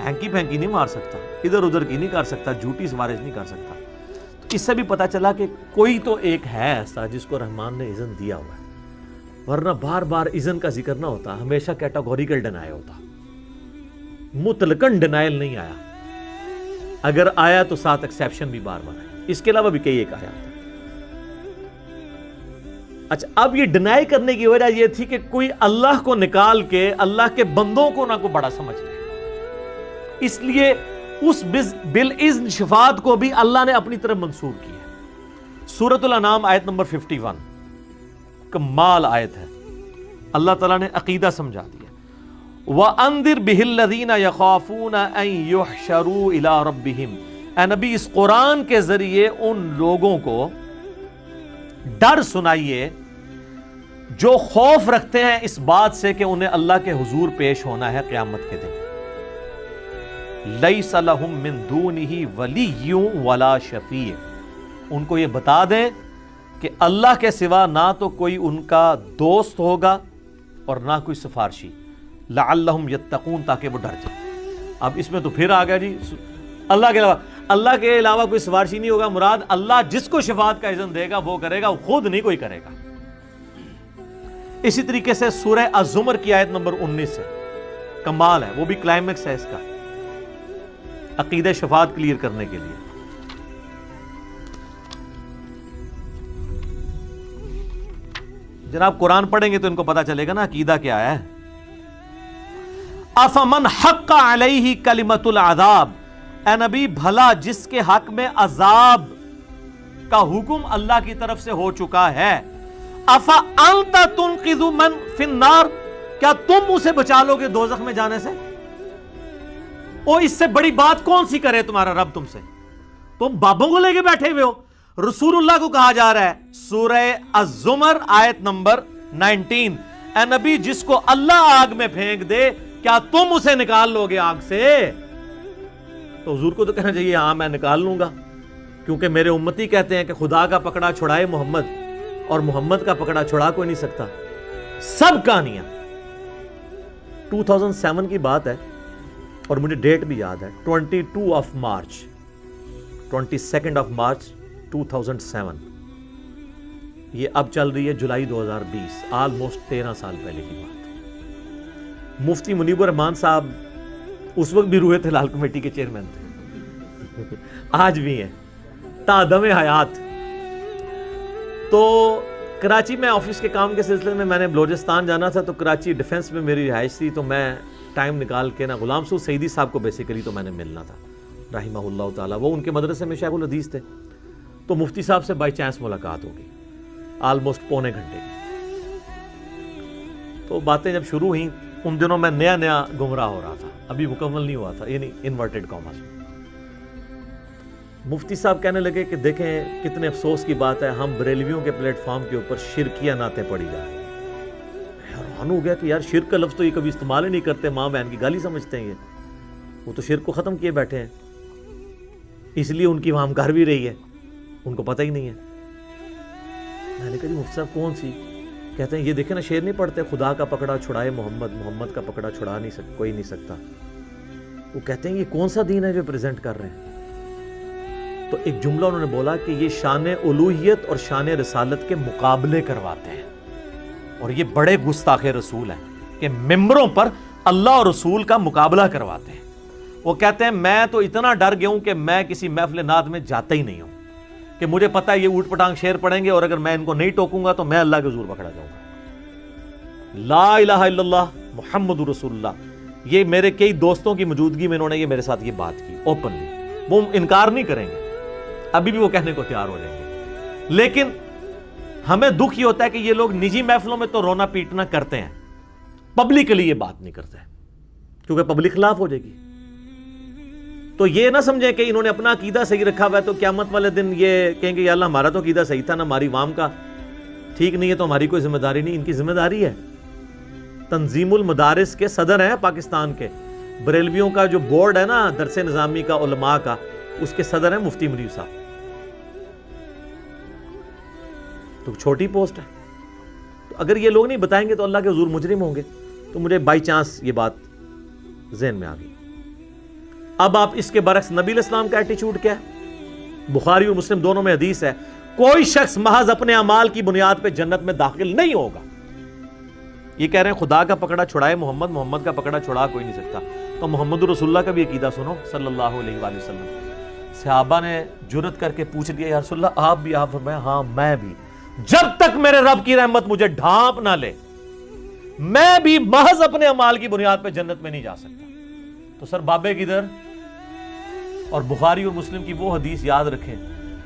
ہینکی پھینکی نہیں مار سکتا, ادھر ادھر کی نہیں کر سکتا, جھوٹی سفارش نہیں کر سکتا. تو اس سے بھی پتا چلا کہ کوئی تو ایک ہے ایسا جس کو رحمان نے اذن دیا ہوا ہے, ورنہ بار بار اذن کا ذکر نہ ہوتا, ہمیشہ کیٹاگوریکل ڈینائل ہوتا, مطلقاً ڈینائل نہیں آیا. اگر آیا تو ساتھ ایکسیپشن بھی بار بار آیا, اس کے علاوہ بھی کئی ایک آیا تھا. اچھا, اب یہ ڈینائی کرنے کی وجہ یہ تھی کہ کوئی اللہ کو نکال کے اللہ کے بندوں کو نہ کو بڑا سمجھ لے, اس لیے اس بالاذن شفاعت کو بھی اللہ نے اپنی طرف منسوخ کیا. سورۃ الانعام آیت نمبر 51 کمال آیت ہے, اللہ تعالیٰ نے عقیدہ سمجھا دیا. وَأَنذِرْ بِهِ الَّذِينَ يَخَافُونَ أَن يُحْشَرُوا إِلَىٰ رَبِّهِمْ, اے نبی اس قرآن کے ذریعے ان لوگوں کو ڈر سنائیے جو خوف رکھتے ہیں اس بات سے کہ انہیں اللہ کے حضور پیش ہونا ہے قیامت کے دن. لَيْسَ لَهُم مِّن دُونِهِ وَلِيٌّ وَلَا شَفِيعٌ, ان کو یہ بتا دیں کہ اللہ کے سوا نہ تو کوئی ان کا دوست ہوگا اور نہ کوئی سفارشی. لَعَلَّهُمْ يَتَّقُونَ, تاکہ وہ ڈر جائیں. اب اس میں تو پھر آ گیا جی اللہ کے علاوہ کوئی سفارشی نہیں ہوگا. مراد اللہ جس کو شفاعت کا اذن دے گا وہ کرے گا, وہ خود نہیں کوئی کرے گا. اسی طریقے سے سورہ الزمر کی آیت نمبر 19 ہے, کمال ہے, وہ بھی کلائمیکس ہے اس کا, عقیدہ شفاعت کلیئر کرنے کے لیے. جناب قرآن پڑھیں گے تو ان کو پتا چلے گا نا عقیدہ کیا ہے. افمن حق علیہ کلمۃ العذاب, اے نبی بھلا جس کے حق میں عذاب کا حکم اللہ کی طرف سے ہو چکا ہے, افانت تنقذ من فی النار, کیا تم اسے بچا لو گے دوزخ میں جانے سے؟ اس سے بڑی بات کون سی کرے تمہارا رب تم سے, تم بابوں کو لے کے بیٹھے ہوئے ہو. رسول اللہ کو کہا جا رہا ہے سورہ الزمر آیت نمبر 19, اے نبی جس کو اللہ آگ میں پھینک دے کیا تم اسے نکال لو گے آگ سے؟ تو حضور کو تو کہنا چاہیے ہاں میں نکال لوں گا, کیونکہ میرے امتی کہتے ہیں کہ خدا کا پکڑا چھڑائے محمد, اور محمد کا پکڑا چھڑا کوئی نہیں سکتا. سب کہانیاں 2007 کی بات ہے, اور مجھے ڈیٹ بھی یاد ہے, 22 مارچ 2007. یہ اب چل رہی ہے جولائی 2020, آلموسٹ 13 سال پہلے کی بات. مفتی منیب الرحمان صاحب اس وقت بھی روئے تھے لال کمیٹی کے چیئرمین تھے, آج بھی ہیں تادم حیات. تو کراچی میں آفس کے کام کے سلسلے میں نے بلوچستان جانا تھا, تو کراچی ڈیفنس میں میری رہائش تھی, تو میں ٹائم نکال کے نا غلام سعود سعیدی صاحب کو بیسیکلی تو میں نے ملنا تھا رحمہ اللہ تعالیٰ, وہ ان کے مدرسے میں شیخ الحدیث تھے. تو مفتی صاحب سے بائی چانس ملاقات ہوگی آلموسٹ پونے گھنٹے کی. تو باتیں جب شروع ہوئیں ان دنوں میں نیا نیا گمراہ ہو رہا تھا، ابھی مکمل نہیں ہوا تھا، یعنی انورٹڈ کاماز میں۔ مفتی صاحب کہنے لگے کہ دیکھیں کتنے افسوس کی بات ہے، ہم بریلویوں کے پلیٹ فارم کے اوپر شرکیہ نعتیں پڑھی جا رہی ہیں۔ حیران ہو گیا کہ یار شرک کا لفظ تو یہ کبھی استعمال ہی نہیں کرتے، ماں بہن کی گالی سمجھتے ہیں یہ، وہ تو شرک کو ختم کیے بیٹھے ہیں، اس لیے ان کی وہاں کر بھی رہی ہے، ان کو پتہ ہی نہیں ہے۔ میں نے کہا جی مفتی صاحب کون سی؟ کہتے ہیں یہ دیکھیں نا، شعر نہیں پڑھتے، خدا کا پکڑا چھڑائے محمد، محمد کا پکڑا چھڑا نہیں سکتا کوئی نہیں سکتا۔ وہ کہتے ہیں یہ کون سا دین ہے جو پریزنٹ کر رہے ہیں؟ تو ایک جملہ انہوں نے بولا کہ یہ شان الوہیت اور شان رسالت کے مقابلے کرواتے ہیں، اور یہ بڑے گستاخ رسول ہیں کہ ممبروں پر اللہ اور رسول کا مقابلہ کرواتے ہیں۔ وہ کہتے ہیں میں تو اتنا ڈر گیا ہوں کہ میں کسی محفل نعت میں جاتا ہی نہیں ہوں، کہ مجھے پتا ہے یہ اوٹ پٹانگ شعر پڑھیں گے اور اگر میں ان کو نہیں ٹوکوں گا تو میں اللہ کے حضور پکڑا جاؤں گا۔ لا الہ الا اللہ محمد رسول اللہ، یہ میرے کئی دوستوں کی موجودگی میں انہوں نے یہ میرے ساتھ یہ بات کی اوپنلی، وہ انکار نہیں کریں گے، ابھی بھی وہ کہنے کو تیار ہو جائیں گے۔ لیکن ہمیں دکھ یہ ہوتا ہے کہ یہ لوگ نجی محفلوں میں تو رونا پیٹنا کرتے ہیں، پبلکلی یہ بات نہیں کرتے کیونکہ پبلک خلاف ہو جائے گی۔ تو یہ نہ سمجھیں کہ انہوں نے اپنا عقیدہ صحیح رکھا ہوا ہے تو قیامت والے دن یہ کہیں گے یا اللہ ہمارا تو عقیدہ صحیح تھا نا، ہماری عوام کا ٹھیک نہیں ہے تو ہماری کوئی ذمہ داری نہیں۔ ان کی ذمہ داری ہے، تنظیم المدارس کے صدر ہیں پاکستان کے، بریلویوں کا جو بورڈ ہے نا درس نظامی کا علماء کا، اس کے صدر ہیں مفتی منیر صاحب، تو چھوٹی پوسٹ ہے۔ تو اگر یہ لوگ نہیں بتائیں گے تو اللہ کے حضور مجرم ہوں گے۔ تو مجھے بائی چانس یہ بات ذہن میں آ گئی۔ اب آپ اس کے برعکس نبی علیہ السلام کا ایٹیچیوڈ کیا ہے؟ بخاری اور مسلم دونوں میں حدیث ہے، کوئی شخص محض اپنے اعمال کی بنیاد پہ جنت میں داخل نہیں ہوگا۔ یہ کہہ رہے ہیں خدا کا پکڑا چھڑائے محمد، محمد کا پکڑا چھڑا کوئی نہیں سکتا۔ تو محمد رسول اللہ کا بھی عقیدہ سنو صلی اللہ علیہ وآلہ وسلم۔ صحابہ نے جرت کر کے پوچھ لیا یا رسول اللہ آپ بھی؟ آپ فرمایا ہاں میں بھی، جب تک میرے رب کی رحمت مجھے ڈھانپ نہ لے میں بھی محض اپنے اعمال کی بنیاد پہ جنت میں نہیں جا سکتا۔ تو سر بابے کدھر؟ اور بخاری اور مسلم کی وہ حدیث یاد رکھیں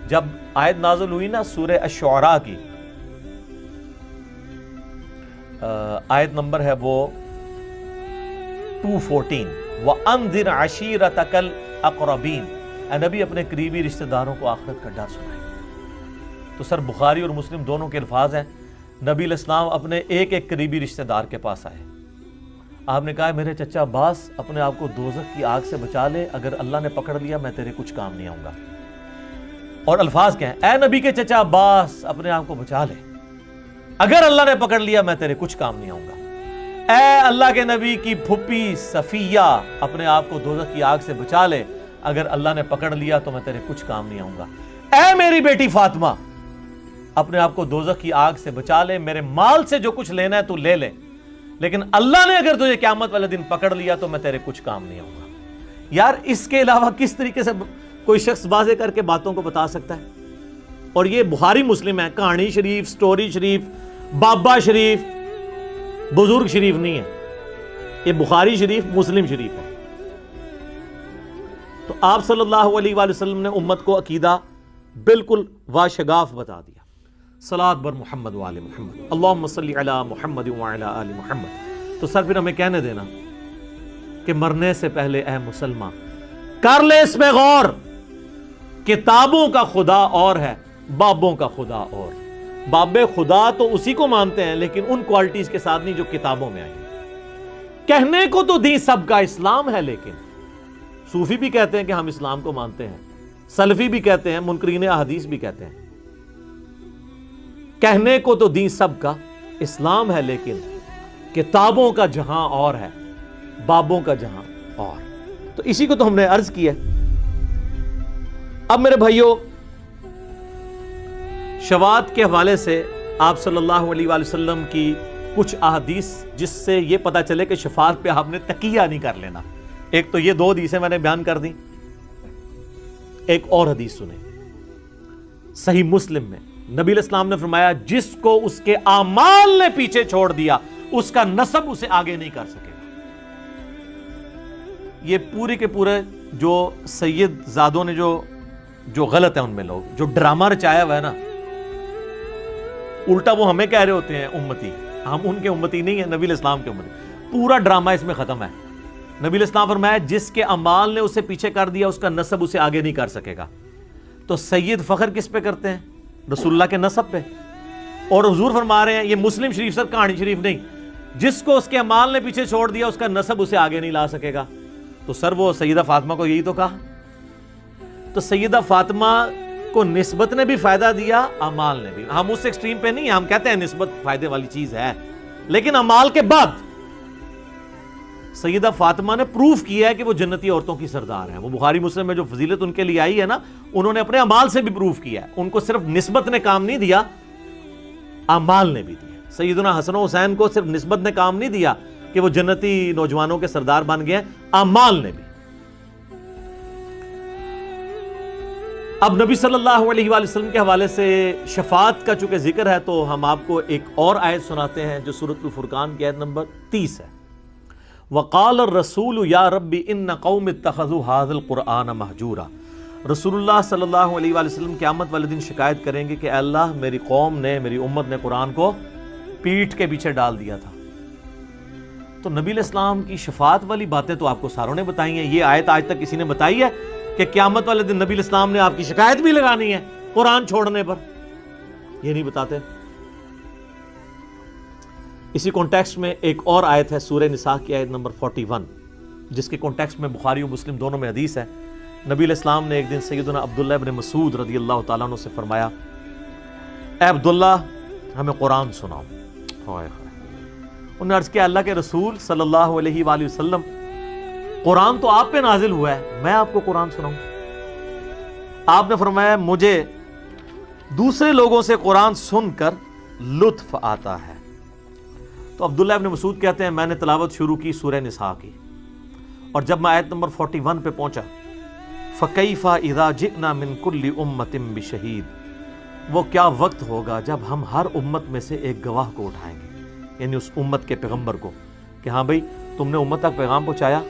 جب آیت نازل ہوئی نا سورہ الشعراء کی، آیت نمبر ہے وہ 214، وَأَنذِرْ عَشِيرَتَكَ الْأَقْرَبِينَ، اے نبی اپنے قریبی رشتہ داروں کو آخرت کا ڈر سنائیں۔ تو سر بخاری اور مسلم دونوں کے الفاظ ہیں، نبی علیہ السلام اپنے ایک ایک قریبی رشتہ دار کے پاس آئے، آپ نے کہا میرے چچا عباس اپنے آپ کو دوزخ کی آگ سے بچا لے، اگر اللہ نے پکڑ لیا میں تیرے کچھ کام نہیں آؤں گا۔ اور الفاظ کیا ہیں؟ اے نبی کے چچا عباس اپنے آپ کو بچا لے، اگر اللہ نے پکڑ لیا میں تیرے کچھ کام نہیں آؤں گا۔ اے اللہ کے نبی کی پھپھی صفیہ اپنے آپ کو دوزخ کی آگ سے بچا لے، اگر اللہ نے پکڑ لیا تو میں تیرے کچھ کام نہیں آؤں گا۔ اے میری بیٹی فاطمہ اپنے آپ کو دوزخ کی آگ سے بچا لے، میرے مال سے جو کچھ لینا ہے تو لے لے، لیکن اللہ نے اگر تجھے قیامت والے دن پکڑ لیا تو میں تیرے کچھ کام نہیں آؤں گا۔ یار اس کے علاوہ کس طریقے سے کوئی شخص واضح کر کے باتوں کو بتا سکتا ہے؟ اور یہ بخاری مسلم ہے، کہانی شریف، سٹوری شریف، بابا شریف، بزرگ شریف نہیں ہے، یہ بخاری شریف مسلم شریف ہے۔ تو آپ صلی اللہ علیہ وآلہ وسلم نے امت کو عقیدہ بالکل واشگاف بتا دیا۔ صلاۃ بر محمد وآل محمد، اللہم صلی علی محمد وعلی آل محمد۔ تو سر پھر ہمیں کہنے دینا کہ مرنے سے پہلے اے مسلمان کر لے اس میں غور، کتابوں کا خدا اور ہے، بابوں کا خدا اور۔ باب خدا تو اسی کو مانتے ہیں لیکن ان کوالٹیز کے ساتھ نہیں جو کتابوں میں آئی۔ کہنے کو تو دین سب کا اسلام ہے، لیکن صوفی بھی کہتے ہیں کہ ہم اسلام کو مانتے ہیں، سلفی بھی کہتے ہیں، منکرین احادیث بھی کہتے ہیں۔ کہنے کو تو دین سب کا اسلام ہے لیکن کتابوں کا جہاں اور ہے، بابوں کا جہاں اور۔ تو اسی کو تو ہم نے عرض کیا۔ اب میرے بھائیوں، شفاعت کے حوالے سے آپ صلی اللہ علیہ وآلہ وسلم کی کچھ احادیث جس سے یہ پتا چلے کہ شفاعت پہ آپ نے تقیہ نہیں کر لینا۔ ایک تو یہ دو حدیثیں میں نے بیان کر دی، ایک اور حدیث سنیں صحیح مسلم میں نبی علیہ السلام نے فرمایا جس کو اس کے اعمال نے پیچھے چھوڑ دیا اس کا نسب اسے آگے نہیں کر سکے گا۔ یہ پورے کے پورے جو سید زادوں نے جو غلط ہیں ان میں لوگ جو ڈرامہ رچایا ہوا ہے نا، الٹا وہ ہمیں کہہ رہے ہوتے ہیں امتی، ہم ان کے امتی نہیں ہیں، نبی علیہ السلام کے امتی۔ پورا ڈرامہ اس میں ختم ہے. نبی علیہ السلام فرمایا جس کے اعمال نے اسے پیچھے کر دیا اس کا نسب اسے آگے نہیں کر سکے گا. تو سید فخر کس پہ کرتے ہیں؟ رسول اللہ کے نسب پہ. اور حضور فرما رہے ہیں، یہ مسلم شریف سر کہانی شریف نہیں، جس کو اس کے اعمال نے پیچھے چھوڑ دیا اس کا نسب اسے آگے نہیں لا سکے گا. تو سر وہ سیدہ فاطمہ کو یہی تو کہا. تو سیدہ فاطمہ کو نسبت نے بھی فائدہ دیا، اعمال نے بھی. ہم اس ایکسٹریم پہ نہیں، ہم کہتے ہیں نسبت فائدے والی چیز ہے، لیکن اعمال کے بعد سیدہ فاطمہ نے پروف کیا ہے کہ وہ جنتی عورتوں کی سردار ہیں. وہ بخاری مسلم میں جو فضیلت ان کے لیے آئی ہے نا، انہوں نے اپنے اعمال سے بھی پروف کیا ہے. ان کو صرف نسبت نے کام نہیں دیا، اعمال نے بھی دیا. سیدنا حسن و حسین کو صرف نسبت نے کام نہیں دیا کہ وہ جنتی نوجوانوں کے سردار بن گئے ہیں، اعمال نے بھی. اب نبی صلی اللہ علیہ وآلہ وسلم کے حوالے سے شفاعت کا چونکہ ذکر ہے تو ہم آپ کو ایک اور آیت سناتے ہیں جو سورۃ الفرقان کی آیت نمبر 30 ہے. وقال الرسول یا رب ان قوم اتخذوا هذا القرآن مہجورا. رسول اللہ صلی اللہ علیہ وآلہ وسلم قیامت والے دن شکایت کریں گے کہ اے اللہ میری قوم نے، میری امت نے قرآن کو پیٹھ کے پیچھے ڈال دیا تھا. تو نبی علیہ السلام کی شفاعت والی باتیں تو آپ کو ساروں نے بتائی ہیں. یہ آیت آج تک کسی نے بتائی ہے کہ قیامت والے دن نبی علیہ السلام نے آپ کی شکایت بھی لگانی ہے قرآن چھوڑنے پر؟ یہ نہیں بتاتے. اسی کانٹیکسٹ میں ایک اور آیت ہے سورہ نساء کی آیت نمبر 41، جس کے کانٹیکسٹ میں بخاری و مسلم دونوں میں حدیث ہے. نبی علیہ السلام نے ایک دن سیدنا عبداللہ ابن مسعود رضی اللہ تعالیٰ عنہ سے فرمایا، اے عبداللہ ہمیں قرآن سناؤ. انہوں نے عرض کیا اللہ کے رسول صلی اللہ علیہ وآلہ وسلم قرآن تو آپ پہ نازل ہوا ہے، میں آپ کو قرآن سناؤں؟ آپ نے فرمایا مجھے دوسرے لوگوں سے قرآن سن کر لطف آتا ہے. تو عبداللہ ابن مسعود کہتے ہیں میں نے تلاوت شروع کی سورہ نساء کی، اور جب میں آیت نمبر 41 پہ پہنچا فَكَيْفَ إِذَا جِئْنَا مِن كُلِّ أُمَّةٍ بِشَهِيدٍ، وہ کیا وقت ہوگا جب ہم ہر امت میں سے ایک گواہ کو اٹھائیں گے، یعنی اس امت کے پیغمبر کو، کہ ہاں بھئی تم نے امت تک پیغام پہنچایا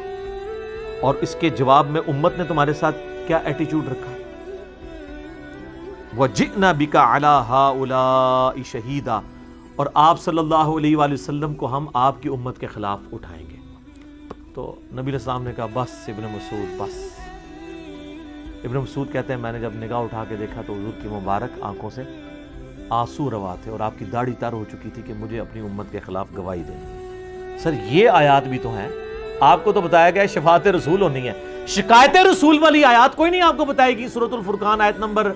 اور اس کے جواب میں امت نے تمہارے ساتھ کیا ایٹیچیوڈ رکھا. وَجِئْنَا بِكَ عَلَىٰ هَٰؤُلَاءِ شَهِيدًا، اور آپ صلی اللہ علیہ وآلہ وسلم کو ہم آپ کی امت کے خلاف اٹھائیں گے. تو نبی علیہ السلام نے کہا بس ابن مسعود بس. ابن مسعود کہتے ہیں میں نے جب نگاہ اٹھا کے دیکھا تو حضور کی مبارک آنکھوں سے آنسو روا تھے اور آپ کی داڑھی تر ہو چکی تھی کہ مجھے اپنی امت کے خلاف گواہی دینی. سر یہ آیات بھی تو ہیں، آپ کو تو بتایا گیا شفاعت رسول ہونی ہے، شکایت رسول والی آیات کوئی نہیں آپ کو بتائے گی. سورۃ الفرقان آیت نمبر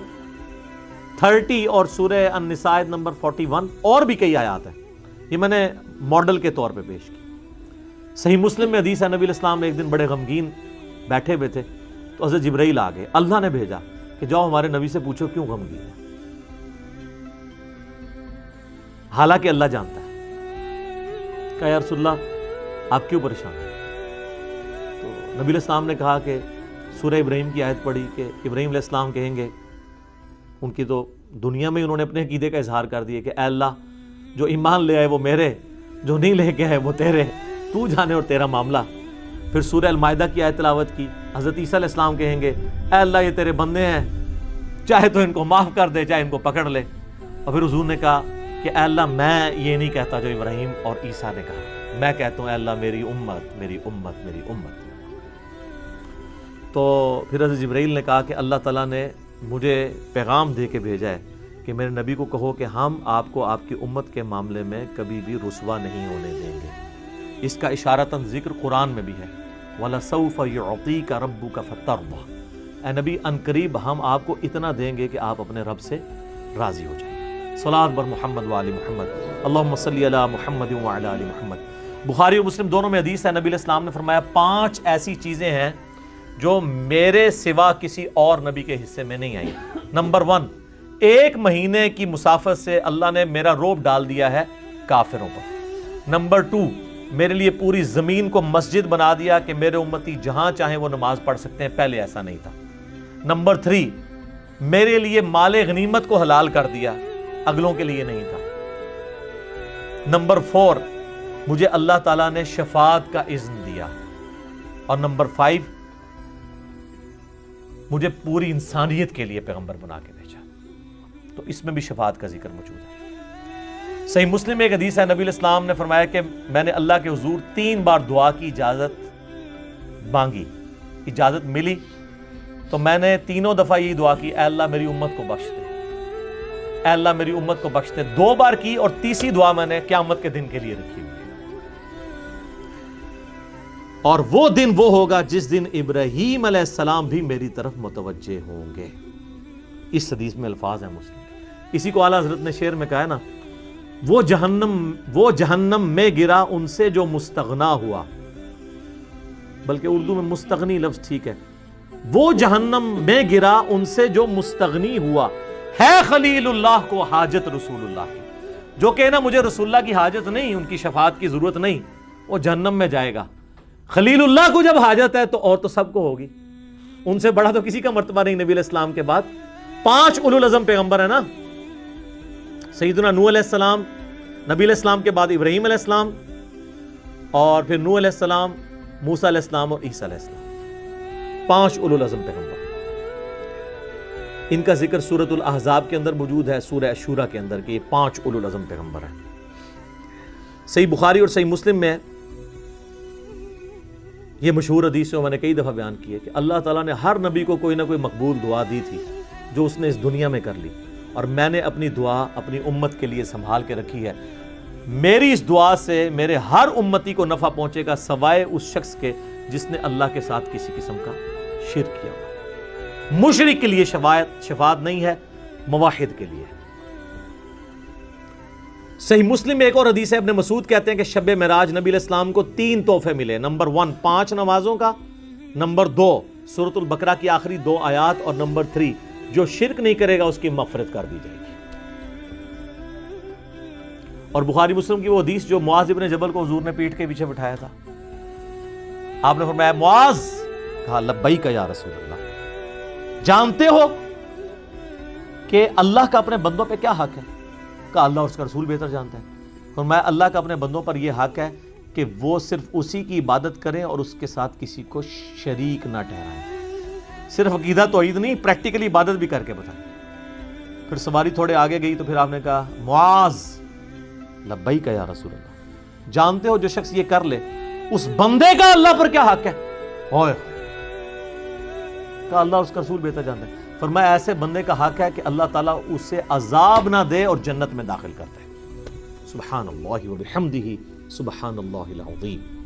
30 اور سورہ النساء آیت نمبر 41 اور بھی کئی آیات ہیں. یہ میں نے ماڈل کے طور پہ پیش کی. صحیح مسلم میں حدیث ہے نبی علیہ السلام ایک دن بڑے غمگین بیٹھے ہوئے تھے تو حضرت جبرائیل آ گئے. اللہ نے بھیجا کہ جاؤ ہمارے نبی سے پوچھو کیوں غمگین ہے، حالانکہ اللہ جانتا ہے. کہا یا رسول اللہ آپ کیوں پریشان ہیں؟ تو نبی علیہ السلام نے کہا کہ سورہ ابراہیم کی آیت پڑھی کہ ابراہیم علیہ السلام کہیں گے، ان کی تو دنیا میں انہوں نے اپنے عقیدے کا اظہار کر دیا کہ اے اللہ جو ایمان لے آئے وہ میرے، جو نہیں لے کے آئے وہ تیرے، تو جانے اور تیرا معاملہ. پھر سورہ المائدہ کی آیت تلاوت کی. حضرت عیسیٰ علیہ السلام کہیں گے اے اللہ یہ تیرے بندے ہیں، چاہے تو ان کو معاف کر دے چاہے ان کو پکڑ لے. اور پھر حضور نے کہا کہ اے اللہ میں یہ نہیں کہتا جو ابراہیم اور عیسیٰ نے کہا، میں کہتا ہوں اے اللہ میری امت میری امت میری امت. تو پھر حضرت جبرائیل نے کہا کہ اللہ تعالیٰ نے مجھے پیغام دے کے بھیجا ہے کہ میرے نبی کو کہو کہ ہم آپ کو آپ کی امت کے معاملے میں کبھی بھی رسوا نہیں ہونے دیں گے. اس کا اشارتاً ذکر قرآن میں بھی ہے وَلَسَوْفَ يُعْطِيكَ رَبُّكَ فَتَرْضَىٰ، اے نبی ان قریب ہم آپ کو اتنا دیں گے کہ آپ اپنے رب سے راضی ہو جائیں گے. صلاۃ بر محمد وآل محمد اللہم صلی علی محمد وعلی آل محمد. بخاری و مسلم دونوں میں حدیث ہے نبی علیہ السلام نے فرمایا 5 ایسی چیزیں ہیں جو میرے سوا کسی اور نبی کے حصے میں نہیں آئی. نمبر 1، 1 مہینے کی مسافت سے اللہ نے میرا روب ڈال دیا ہے کافروں پر. نمبر 2، میرے لیے پوری زمین کو مسجد بنا دیا کہ میرے امتی جہاں چاہیں وہ نماز پڑھ سکتے ہیں، پہلے ایسا نہیں تھا. نمبر 3، میرے لیے مال غنیمت کو حلال کر دیا، اگلوں کے لیے نہیں تھا. نمبر 4، مجھے اللہ تعالیٰ نے شفاعت کا اذن دیا. اور نمبر 5، مجھے پوری انسانیت کے لیے پیغمبر بنا کے بھیجا. تو اس میں بھی شفاعت کا ذکر موجود ہے. صحیح مسلم میں ایک حدیث ہے، نبی علیہ السلام نے فرمایا کہ میں نے اللہ کے حضور 3 بار دعا کی اجازت مانگی، اجازت ملی تو میں نے تینوں دفعہ یہ دعا کی، اے اللہ میری امت کو بخش دے، اے اللہ میری امت کو بخش دے۔ 2 بار کی اور تیسری دعا میں نے قیامت کے دن کے لیے رکھی ہوئی ہے، اور وہ دن وہ ہوگا جس دن ابراہیم علیہ السلام بھی میری طرف متوجہ ہوں گے۔ اس حدیث میں الفاظ ہیں مسلم، اسی کو اعلیٰ حضرت نے شعر میں کہا ہے نا، وہ جہنم میں گرا ان سے جو مستغنا ہوا، بلکہ اردو میں مستغنی لفظ ٹھیک ہے، وہ جہنم میں گرا ان سے جو مستغنی ہوا، ہے خلیل اللہ کو حاجت رسول اللہ کی، جو کہنا مجھے رسول اللہ کی حاجت نہیں، ان کی شفاعت کی ضرورت نہیں، وہ جہنم میں جائے گا۔ خلیل اللہ کو جب حاجت ہے تو اور تو سب کو ہوگی، ان سے بڑا تو کسی کا مرتبہ نہیں نبی علیہ السلام کے بعد۔ 5 اولو العزم پیغمبر ہے نا، سیدنا نوح علیہ السلام، نبی علیہ السلام کے بعد ابراہیم علیہ السلام، اور پھر نوح علیہ السلام، موسیٰ علیہ السلام اور عیسیٰ علیہ السلام، 5 اولو العزم پیغمبر۔ ان کا ذکر سورۃ الاحزاب کے اندر موجود ہے، سورہ شورا کے اندر، کہ یہ 5 اولو العزم پیغمبر ہیں۔ صحیح بخاری اور صحیح مسلم میں یہ مشہور حدیث میں نے کئی دفعہ بیان کی ہے کہ اللہ تعالیٰ نے ہر نبی کو کوئی نہ کوئی مقبول دعا دی تھی جو اس نے اس دنیا میں کر لی، اور میں نے اپنی دعا اپنی امت کے لیے سنبھال کے رکھی ہے۔ میری اس دعا سے میرے ہر امتی کو نفع پہنچے گا سوائے اس شخص کے جس نے اللہ کے ساتھ کسی قسم کا شرک کیا ہوا۔ مشرک کے لیے شفاعت نہیں ہے، موحد کے لیے۔ صحیح مسلم میں ایک اور حدیث ہے، ابن مسعود کہتے ہیں کہ شب معراج نبی علیہ السلام کو 3 تحفے ملے، نمبر 1 5 نمازوں کا، نمبر 2 سورۃ البقرہ کی آخری 2 آیات، اور نمبر 3 جو شرک نہیں کرے گا اس کی مغفرت کر دی جائے گی۔ اور بخاری مسلم کی وہ حدیث جو معاذ ابن جبل کو حضور نے پیٹھ کے پیچھے بٹھایا تھا، آپ نے فرمایا معاذ، کہا لبیک یا رسول اللہ، جانتے ہو کہ اللہ کا اپنے بندوں پہ کیا حق ہے؟ کہا اللہ اور اس کا رسول بہتر جانتا ہے۔ فرمایا اللہ کا اپنے بندوں پر یہ حق ہے کہ وہ صرف اسی کی عبادت کریں اور اس کے ساتھ کسی کو شریک نہ ٹھہرائیں۔ صرف عقیدہ توحید نہیں، پریکٹیکلی عبادت بھی کر کے بتائیں۔ پھر سواری تھوڑے آگے گئی تو پھر آپ نے کہا معاذ لبیک یا رسول اللہ، جانتے ہو جو شخص یہ کر لے اس بندے کا اللہ پر کیا حق ہے؟ ہوئے، کہا اللہ اور اس کا رسول بہتر جانتا ہے۔ فرمایا ایسے بندے کا حق ہے کہ اللہ تعالیٰ اسے عذاب نہ دے اور جنت میں داخل کرتا ہے۔ سبحان اللہ و بحمدہ سبحان اللہ العظیم۔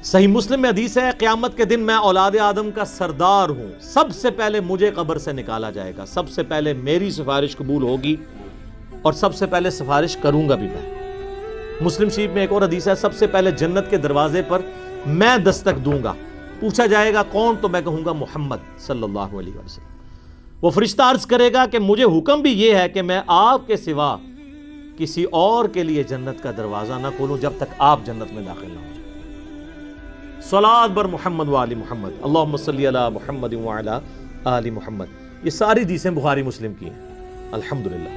صحیح مسلم میں حدیث ہے، قیامت کے دن میں اولاد آدم کا سردار ہوں، سب سے پہلے مجھے قبر سے نکالا جائے گا، سب سے پہلے میری سفارش قبول ہوگی اور سب سے پہلے سفارش کروں گا بھی میں۔ مسلم شریف میں ایک اور حدیث ہے، سب سے پہلے جنت کے دروازے پر میں دستک دوں گا، پوچھا جائے گا کون، تو میں کہوں گا محمد صلی اللہ علیہ وسلم۔ وہ فرشتہ عرض کرے گا کہ مجھے حکم بھی یہ ہے کہ میں آپ کے سوا کسی اور کے لیے جنت کا دروازہ نہ کھولوں جب تک آپ جنت میں داخل نہ ہو جائیں۔ صلاۃ بر محمد و آل محمد، اللہم صلی علی محمد و علی آل محمد۔ یہ ساری حدیثیں بخاری مسلم کی ہیں الحمدللہ۔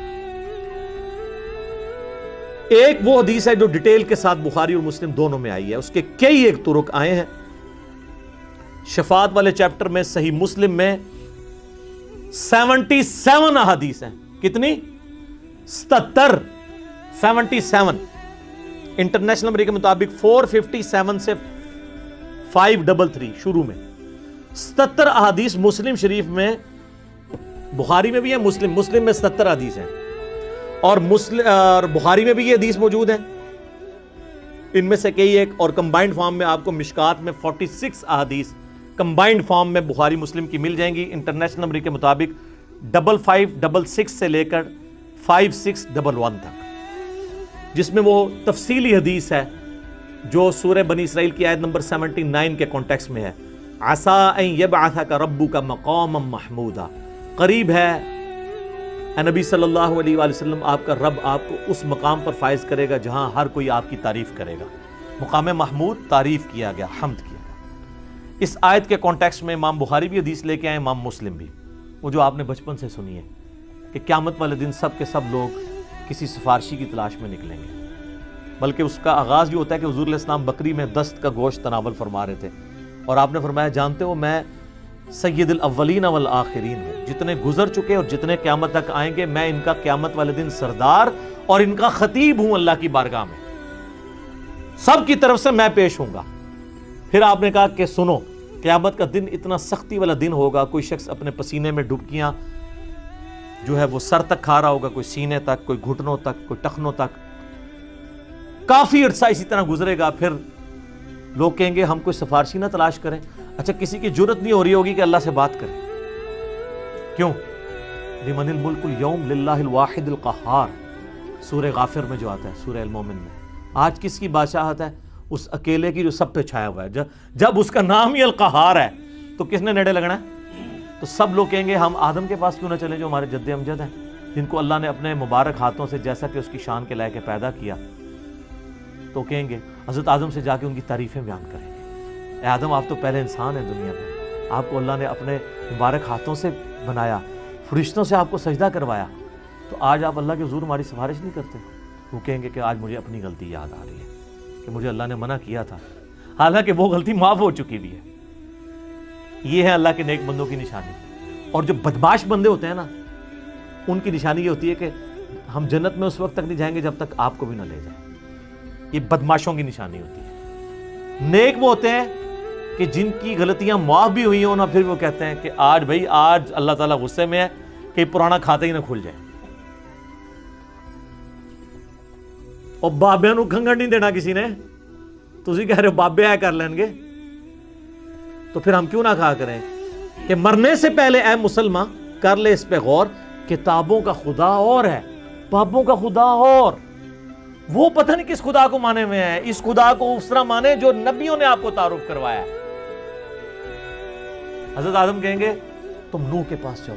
ایک وہ حدیث ہے جو ڈیٹیل کے ساتھ بخاری اور مسلم دونوں میں آئی ہے، اس کے کئی ایک طرق آئے ہیں۔ شفاعت والے چیپٹر میں صحیح مسلم میں 77 احادیث ہیں۔ کتنی؟ 77 انٹرنیشنل نمبر کے مطابق 457 سے 533 شروع میں 77 احادیث مسلم شریف میں، بخاری میں بھی ہے، مسلم میں 77 حدیث ہیں، اور بخاری میں بھی یہ حدیث موجود ہیں، ان میں سے کئی ایک، اور کمبائنڈ فارم میں آپ کو مشکات میں 46 احادیث کمبائنڈ فارم میں بخاری مسلم کی مل جائیں گی انٹرنیشنل نمبر کے مطابق 5566 سے لے کر 5611 تک، جس میں وہ تفصیلی حدیث ہے جو سورہ بنی اسرائیل کی آیت نمبر 79 کے کانٹیکس میں ہے، عَسَىٰ أَن يَبْعَثَكَ رَبُّكَ مَقَامًا مَحْمُودًا، قریب ہے اے نبی صلی اللہ علیہ وآلہ وسلم آپ کا رب آپ کو اس مقام پر فائز کرے گا جہاں ہر کوئی آپ کی تعریف کرے گا۔ مقام محمود تعریف کیا گیا، حمد کیا گیا۔ اس آیت کے کانٹیکسٹ میں امام بخاری بھی حدیث لے کے آئے، امام مسلم بھی، وہ جو آپ نے بچپن سے سنی ہے کہ قیامت والے دن سب کے سب لوگ کسی سفارشی کی تلاش میں نکلیں گے، بلکہ اس کا آغاز یہ ہوتا ہے کہ حضور علیہ السلام بکری میں دست کا گوشت تناول فرما رہے تھے، اور آپ نے فرمایا جانتے ہو میں سید الاولین والآخرین ہوں، جتنے گزر چکے اور جتنے قیامت تک آئیں گے، میں ان کا قیامت والے دن سردار اور ان کا خطیب ہوں اللہ کی بارگاہ میں، سب کی طرف سے میں پیش ہوں گا۔ پھر آپ نے کہا کہ سنو، قیامت کا دن اتنا سختی والا دن ہوگا، کوئی شخص اپنے پسینے میں ڈبکیاں جو ہے وہ سر تک کھا رہا ہوگا، کوئی سینے تک، کوئی گھٹنوں تک، کوئی ٹخنوں تک، کافی عرصہ اسی طرح گزرے گا۔ پھر لوگ کہیں گے ہم کوئی سفارشی نہ تلاش کریں۔ اچھا، کسی کی جرت نہیں ہو رہی ہوگی کہ اللہ سے بات کرے، کیوں؟ لمن الملک اليوم للہ الواحد القہار، سورہ غافر میں جو آتا ہے، سورہ المومن میں، آج کس کی بادشاہت ہے؟ اس اکیلے کی جو سب پہ چھایا ہوا ہے۔ جب اس کا نام ہی القہار ہے تو کس نے نیڑے لگنا ہے؟ تو سب لوگ کہیں گے ہم آدم کے پاس کیوں نہ چلیں جو ہمارے جد امجد ہیں، جن کو اللہ نے اپنے مبارک ہاتھوں سے جیسا کہ اس کی شان کے لائق پیدا کیا۔ تو کہیں گے حضرت آدم سے جا کے ان کی تعریفیں بیان کریں گے، اے آدم آپ تو پہلے انسان ہیں دنیا میں، آپ کو اللہ نے اپنے مبارک ہاتھوں سے بنایا، فرشتوں سے آپ کو سجدہ کروایا، تو آج آپ اللہ کے حضور ہماری سفارش نہیں کرتے۔ وہ کہیں گے کہ آج مجھے اپنی غلطی یاد آ رہی ہے کہ مجھے اللہ نے منع کیا تھا، حالانکہ وہ غلطی معاف ہو چکی بھی ہے۔ یہ ہے اللہ کے نیک بندوں کی نشانی۔ اور جو بدماش بندے ہوتے ہیں نا، ان کی نشانی یہ ہوتی ہے کہ ہم جنت میں اس وقت تک نہیں جائیں گے جب تک آپ کو بھی نہ لے جائیں۔ یہ بدماشوں کی نشانی ہوتی ہے۔ نیک وہ ہوتے ہیں کہ جن کی غلطیاں معاف بھی ہوئی ہوں نا، پھر وہ کہتے ہیں کہ آج بھائی، آج اللہ تعالیٰ غصے میں ہے کہ پرانا کھاتے ہی نہ کھل جائے، اور بابیاں نو کھنگڑ نہیں دینا کسی نے، تسی کہہ رہے ہو بابے آئے کر لیں گے، تو پھر ہم کیوں نہ کہا کریں کہ مرنے سے پہلے اے مسلمان کر لے اس پہ غور، کتابوں کا خدا اور ہے، بابوں کا خدا اور، وہ پتہ نہیں کس خدا کو مانے ہوئے ہیں، اس خدا کو اس طرح مانے جو نبیوں نے آپ کو تعارف کروایا ہے۔ حضرت آدم کہیں گے تم نوح کے پاس جاؤ،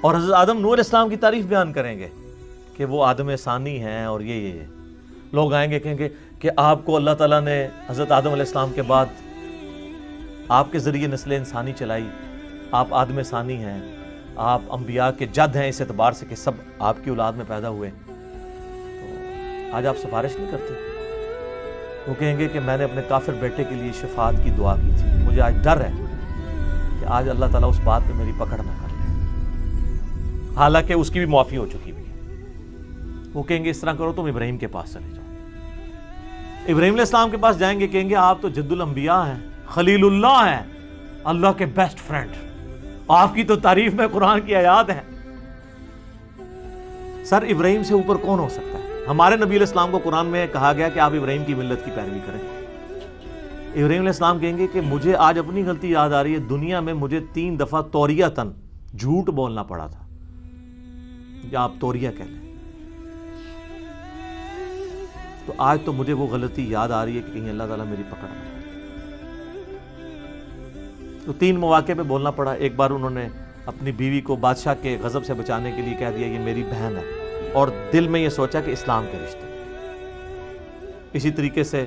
اور حضرت آدم نوح علیہ السلام کی تعریف بیان کریں گے کہ وہ آدم ثانی ہیں، اور یہ لوگ آئیں گے کہیں گے کہ آپ کو اللہ تعالیٰ نے حضرت آدم علیہ السلام کے بعد آپ کے ذریعے نسل انسانی چلائی، آپ آدم ثانی ہیں، آپ انبیاء کے جد ہیں اس اعتبار سے کہ سب آپ کی اولاد میں پیدا ہوئے، تو آج آپ سفارش نہیں کرتے۔ وہ کہیں گے کہ میں نے اپنے کافر بیٹے کے لیے شفاعت کی دعا کی تھی، مجھے آج ڈر ہے کہ آج اللہ تعالیٰ اس بات پہ میری پکڑ نہ کر لے، حالانکہ اس کی بھی معافی ہو چکی بھی ہے۔ وہ کہیں گے اس طرح کرو تم ابراہیم کے پاس چلے جاؤ، ابراہیم علیہ السلام کے پاس جائیں گے، کہیں گے آپ تو جد الانبیاء ہیں، خلیل اللہ ہیں، اللہ کے بیسٹ فرینڈ، آپ کی تو تعریف میں قرآن کی آیات ہیں۔ سر ابراہیم سے اوپر کون ہو سکتا ہے؟ ہمارے نبی علیہ السلام کو قرآن میں کہا گیا کہ آپ ابراہیم کی ملت کی پیروی کریں۔ ابراہیم علیہ السلام کہیں گے کہ مجھے آج اپنی غلطی یاد آ رہی ہے، دنیا میں مجھے 3 دفعہ توریتاً جھوٹ بولنا پڑا تھا، یا آپ توریہ کہہ لیں، تو آج تو مجھے وہ غلطی یاد آ رہی ہے کہ کہیں اللہ تعالیٰ میری پکڑ نہ کرے۔ تو 3 مواقع پہ بولنا پڑا۔ ایک بار انہوں نے اپنی بیوی کو بادشاہ کے غضب سے بچانے کے لیے کہہ دیا یہ میری بہن ہے، اور دل میں یہ سوچا کہ اسلام کے رشتے۔ اسی طریقے سے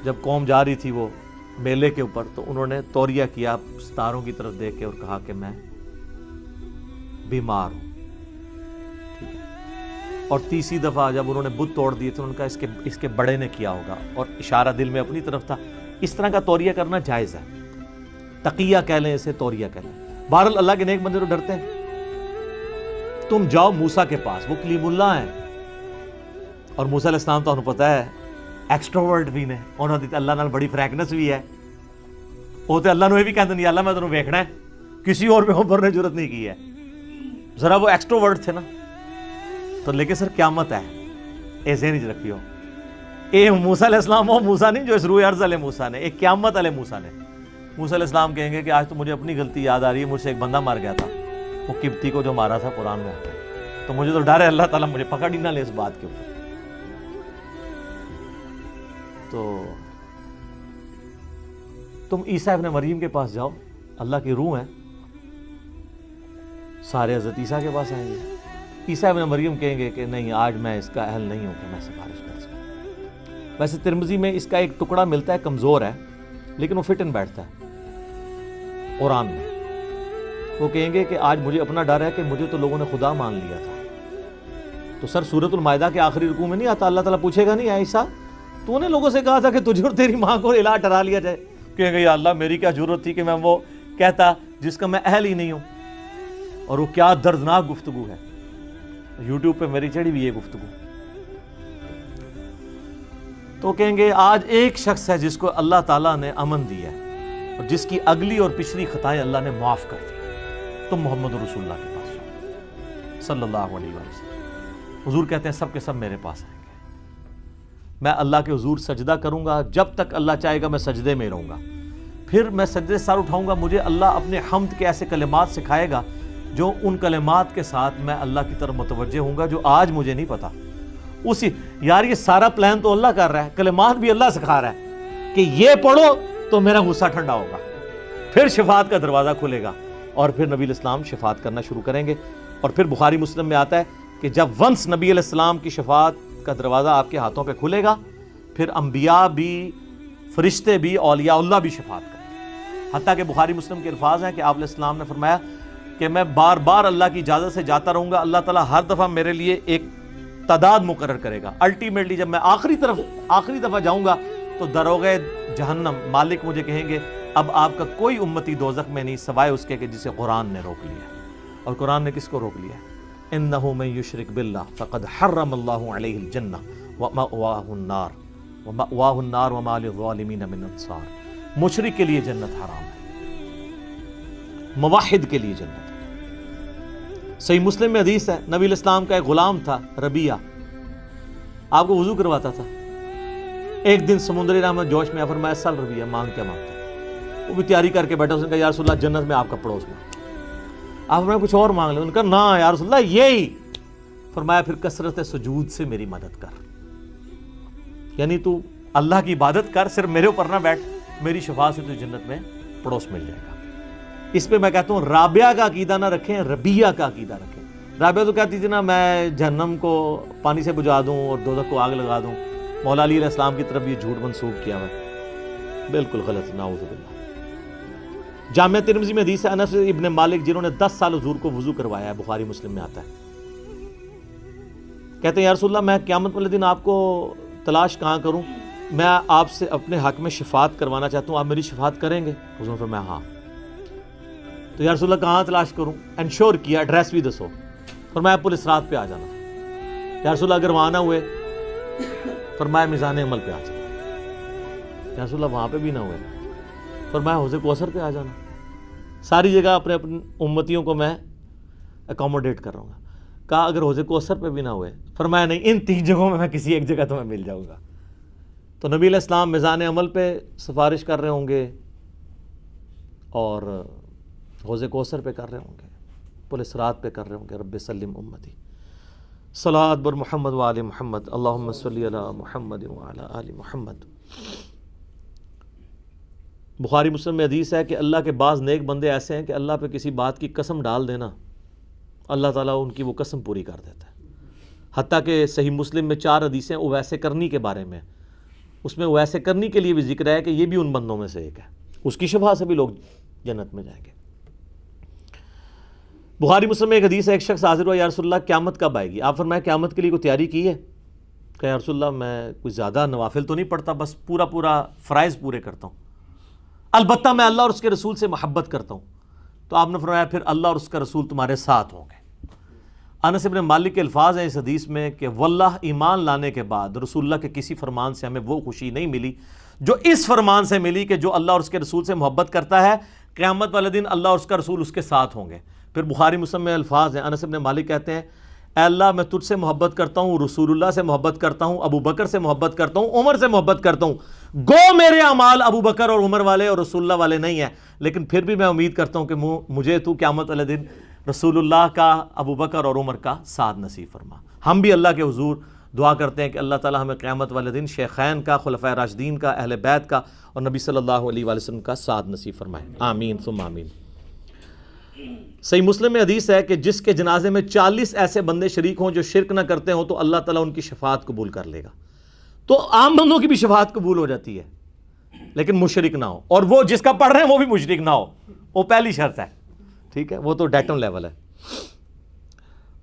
جب قوم جا رہی تھی وہ میلے کے اوپر، تو انہوں نے توریہ کیا ستاروں کی طرف دیکھ کے اور کہا کہ میں بیمار ہوں، ٹھیک ہے۔ اور تیسری دفعہ جب انہوں نے بت توڑ دیے تو انہوں نے کہا اس کے بڑے نے کیا ہوگا، اور اشارہ دل میں اپنی طرف تھا۔ اس طرح کا توریہ کرنا جائز ہے، تقیہ کہہ لیں اسے، توریہ کہہ لیں۔ بہرحال اللہ کے نیک بندے تو ڈرتے ہیں۔ تم جاؤ موسیٰ کے پاس، وہ کلیم اللہ ہیں، اور موسیٰ علیہ السلام تو انہوں پتہ ہے ایکسٹروورٹ بھی نے، انہوں نے اللہ نال بڑی فرینکنس بھی ہے، وہ تو اللہ نے بھی کہتے نہیں اللہ میں تمہیں ویکھنا ہے، کسی اور پہ عمر نے ضرورت نہیں کی ہے، ذرا وہ ایکسٹروورٹ تھے نا۔ تو لیکن سر قیامت ہے، ایسے نہیں رکھی ہو، اے موسیٰ علیہ السلام وہ موسیٰ نہیں جو اس روح ارض علیہ موسیٰ نے، ایک قیامت علیہ موسیٰ نے۔ موسیٰ علیہ السلام کہیں گے کہ آج تو مجھے اپنی غلطی یاد آ رہی ہے، مجھ سے ایک بندہ مار گیا تھا، وہ قبطی کو جو مارا تھا قرآن میں آتا ہے، تو مجھے تو ڈر ہے اللہ تعالیٰ مجھے پکڑ ہی نہ لے اس بات کے اوپر۔ تو تم عیسیٰ ابن مریم کے پاس جاؤ، اللہ کی روح ہے، سارے حضرت عیسیٰ کے پاس آئیں گے۔ عیسیٰ ابن مریم کہیں گے کہ نہیں، آج میں اس کا اہل نہیں ہوں کہ میں سفارش کر سکوں۔ ویسے ترمذی میں اس کا ایک ٹکڑا ملتا ہے، کمزور ہے لیکن وہ فٹ ان بیٹھتا ہے قرآن میں۔ وہ کہیں گے کہ آج مجھے اپنا ڈر ہے کہ مجھے تو لوگوں نے خدا مان لیا تھا۔ تو سر سورۃ المائدہ کے آخری رکوع میں نہیں آتا اللہ تعالیٰ پوچھے گا نہیں اے عیسیٰ تو نے لوگوں سے کہا تھا کہ تجھے اور تیری ماں کو الہ ٹھہرا لیا جائے؟ کہیں گے یا اللہ میری کیا ضرورت تھی کہ میں وہ کہتا جس کا میں اہل ہی نہیں ہوں. اور وہ کیا دردناک گفتگو ہے, یوٹیوب پہ میری چڑھی ہوئی ہے گفتگو. تو کہیں گے آج ایک شخص ہے جس کو اللہ تعالیٰ نے امن دیا ہے اور جس کی اگلی اور پچھلی خطائیں اللہ نے معاف کر دی, تم محمد رسول اللہ کے پاس جاؤ صلی اللہ علیہ وسلم. حضور کہتے ہیں سب کے سب میرے پاس آئیں گے, میں اللہ کے حضور سجدہ کروں گا, جب تک اللہ چاہے گا میں سجدے میں رہوں گا, پھر میں سجدے سے سر اٹھاؤں گا, مجھے اللہ اپنے حمد کے ایسے کلمات سکھائے گا جو ان کلمات کے ساتھ میں اللہ کی طرف متوجہ ہوں گا جو آج مجھے نہیں پتا. اسی یار یہ سارا پلان تو اللہ کر رہا ہے, کلمات بھی اللہ سکھا رہا ہے کہ یہ پڑھو تو میرا غصہ ٹھنڈا ہوگا, پھر شفاعت کا دروازہ کھلے گا اور پھر نبی علیہ السلام شفاعت کرنا شروع کریں گے. اور پھر بخاری مسلم میں آتا ہے کہ جب ونس نبی علیہ السلام کی شفاعت کا دروازہ آپ کے ہاتھوں پہ کھلے گا, پھر انبیاء بھی, فرشتے بھی, اولیاء اللہ بھی شفاعت کریں گے. حتیٰ کہ بخاری مسلم کے الفاظ ہیں کہ آپ علیہ السلام نے فرمایا کہ میں بار بار اللہ کی اجازت سے جاتا رہوں گا, اللہ تعالیٰ ہر دفعہ میرے لیے ایک تعداد مقرر کرے گا. الٹیمیٹلی جب میں آخری دفعہ جاؤں گا تو دروغے جہنم مالک مجھے کہیں گے اب آپ کا کوئی امتی دوزخ میں نہیں سوائے اس کے کہ جسے قرآن نے روک لیا. اور قرآن نے کس کو روک لیا؟ انہ من یشرک باللہ فقد حرم اللہ علیہ الجنہ ومأواہ النار وما للظالمین من انصار. مشرک کے لیے جنت حرام ہے, موحد کے لیے جنت. صحیح مسلم میں حدیث ہے, نبی علیہ السلام کا ایک غلام تھا ربیہ, آپ کو وضو کرواتا تھا. ایک دن سمندری رحمت جوش میں فرمایا سل ربیہ مانگ کیا مانگتا ہے؟ وہ بھی تیاری کر کے بیٹھا, اس نے کہا یا رسول اللہ جنت میں آپ کا پڑوس میں. آپ نے کچھ اور مانگ لیں, انہوں نے کہا نا یا رسول اللہ یہی. فرمایا پھر کثرت سجود سے میری مدد کر, یعنی تو اللہ کی عبادت کر, صرف میرے اوپر نہ بیٹھ, میری شفاعت سے تجھے جنت میں پڑوس مل جائے گا. اس پہ میں کہتا ہوں رابعہ کا عقیدہ نہ رکھیں, ربیہ کا عقیدہ رکھیں. رابعہ تو کہتی تھی نا میں جہنم کو پانی سے بجھا دوں اور دوزخ کو آگ لگا دوں. مولا علی علیہ السلام کی طرف یہ جھوٹ منسوخ کیا ہوا ہے, بالکل غلط, نعوذ باللہ. جامعہ ترمذی میں حدیث ہے انس ابن مالک جنہوں نے 10 سال حضور کو وضو کروایا ہے, بخاری مسلم میں آتا ہے, کہتے ہیں یا رسول اللہ میں قیامت والے دن آپ کو تلاش کہاں کروں, میں آپ سے اپنے حق میں شفاعت کروانا چاہتا ہوں, آپ میری شفاعت کریں گے؟ حضور نے فرمایا ہاں. تو یا رسول اللہ کہاں تلاش کروں؟ انشور کیا, ایڈریس بھی دسو. فرمایا پولیس رات پہ آ جانا. یا رسول اللہ اگر وہاں نہ ہوئے؟ فرمایا میزان عمل پہ آ جانا. یا رسول اللہ وہاں پہ بھی نہ ہوئے؟ فرمایا حوض کوثر پہ آ جانا. ساری جگہ اپنے امتیوں کو میں اکوموڈیٹ کر رہا ہوں. کہا اگر حوض کوثر پہ بھی نہ ہوئے؟ فرمایا نہیں, ان 3 جگہوں میں کسی ایک جگہ تمہیں مل جاؤں گا. تو نبی علیہ السلام میزان عمل پہ سفارش کر رہے ہوں گے اور حوض کوثر پہ کر رہے ہوں گے, پولیس رات پہ کر رہے ہوں گے. رب سلم امتی صلوات بر محمد و آل محمد اللہم صلی علی محمد و علی آل محمد. بخاری مسلم میں حدیث ہے کہ اللہ کے بعض نیک بندے ایسے ہیں کہ اللہ پہ کسی بات کی قسم ڈال دینا, اللہ تعالیٰ ان کی وہ قسم پوری کر دیتا ہے. حتیٰ کہ صحیح مسلم میں 4 حدیثیں اویسے کرنی کے بارے میں, اس میں اویسے کرنی کے لیے بھی ذکر ہے کہ یہ بھی ان بندوں میں سے ایک ہے, اس کی شفاعت سے بھی لوگ جنت میں جائیں گے. بخاری مسلم میں ایک حدیث ہے, ایک شخص حاضر ہوا یا رسول اللہ قیامت کب آئے گی؟ آپ فرمایا قیامت کے لیے کوئی تیاری کی ہے؟ کہ یا رسول اللہ میں کوئی زیادہ نوافل تو نہیں پڑھتا, بس پورا فرائض پورے کرتا ہوں, البتہ میں اللہ اور اس کے رسول سے محبت کرتا ہوں. تو آپ نے فرمایا پھر اللہ اور اس کا رسول تمہارے ساتھ ہوں گے. انس ابن مالک کے الفاظ ہیں اس حدیث میں کہ واللہ ایمان لانے کے بعد رسول اللہ کے کسی فرمان سے ہمیں وہ خوشی نہیں ملی جو اس فرمان سے ملی کہ جو اللہ اور اس کے رسول سے محبت کرتا ہے قیامت والے دن اللہ اور اس کا رسول اس کے ساتھ ہوں گے. پھر بخاری مسلم میں الفاظ ہیں, انس ابن مالک کہتے ہیں اے اللہ میں تجھ سے محبت کرتا ہوں, رسول اللہ سے محبت کرتا ہوں, ابو بکر سے محبت کرتا ہوں, عمر سے محبت کرتا ہوں. گو میرے اعمال ابو بکر اور عمر والے اور رسول اللہ والے نہیں ہیں, لیکن پھر بھی میں امید کرتا ہوں کہ مجھے تو قیامت والے دن رسول اللہ کا, ابو بکر اور عمر کا ساتھ نصیب فرما. ہم بھی اللہ کے حضور دعا کرتے ہیں کہ اللہ تعالی ہمیں قیامت والے دن شیخین کا, خلفائے راشدین کا, اہل بیت کا اور نبی صلی اللہ علیہ وآلہ وسلم کا ساتھ نصیب فرمائے. آمین ثم آمین. صحیح مسلم میں حدیث ہے کہ جس کے جنازے میں 40 ایسے بندے شریک ہوں جو شرک نہ کرتے ہوں تو اللہ تعالیٰ ان کی شفاعت قبول کر لے گا. تو عام بندوں کی بھی شفاعت قبول ہو جاتی ہے لیکن مشرک نہ ہو, اور وہ جس کا پڑھ رہے ہیں وہ بھی مشرک نہ ہو, وہ پہلی شرط ہے. ٹھیک ہے, وہ تو ڈیٹم لیول ہے.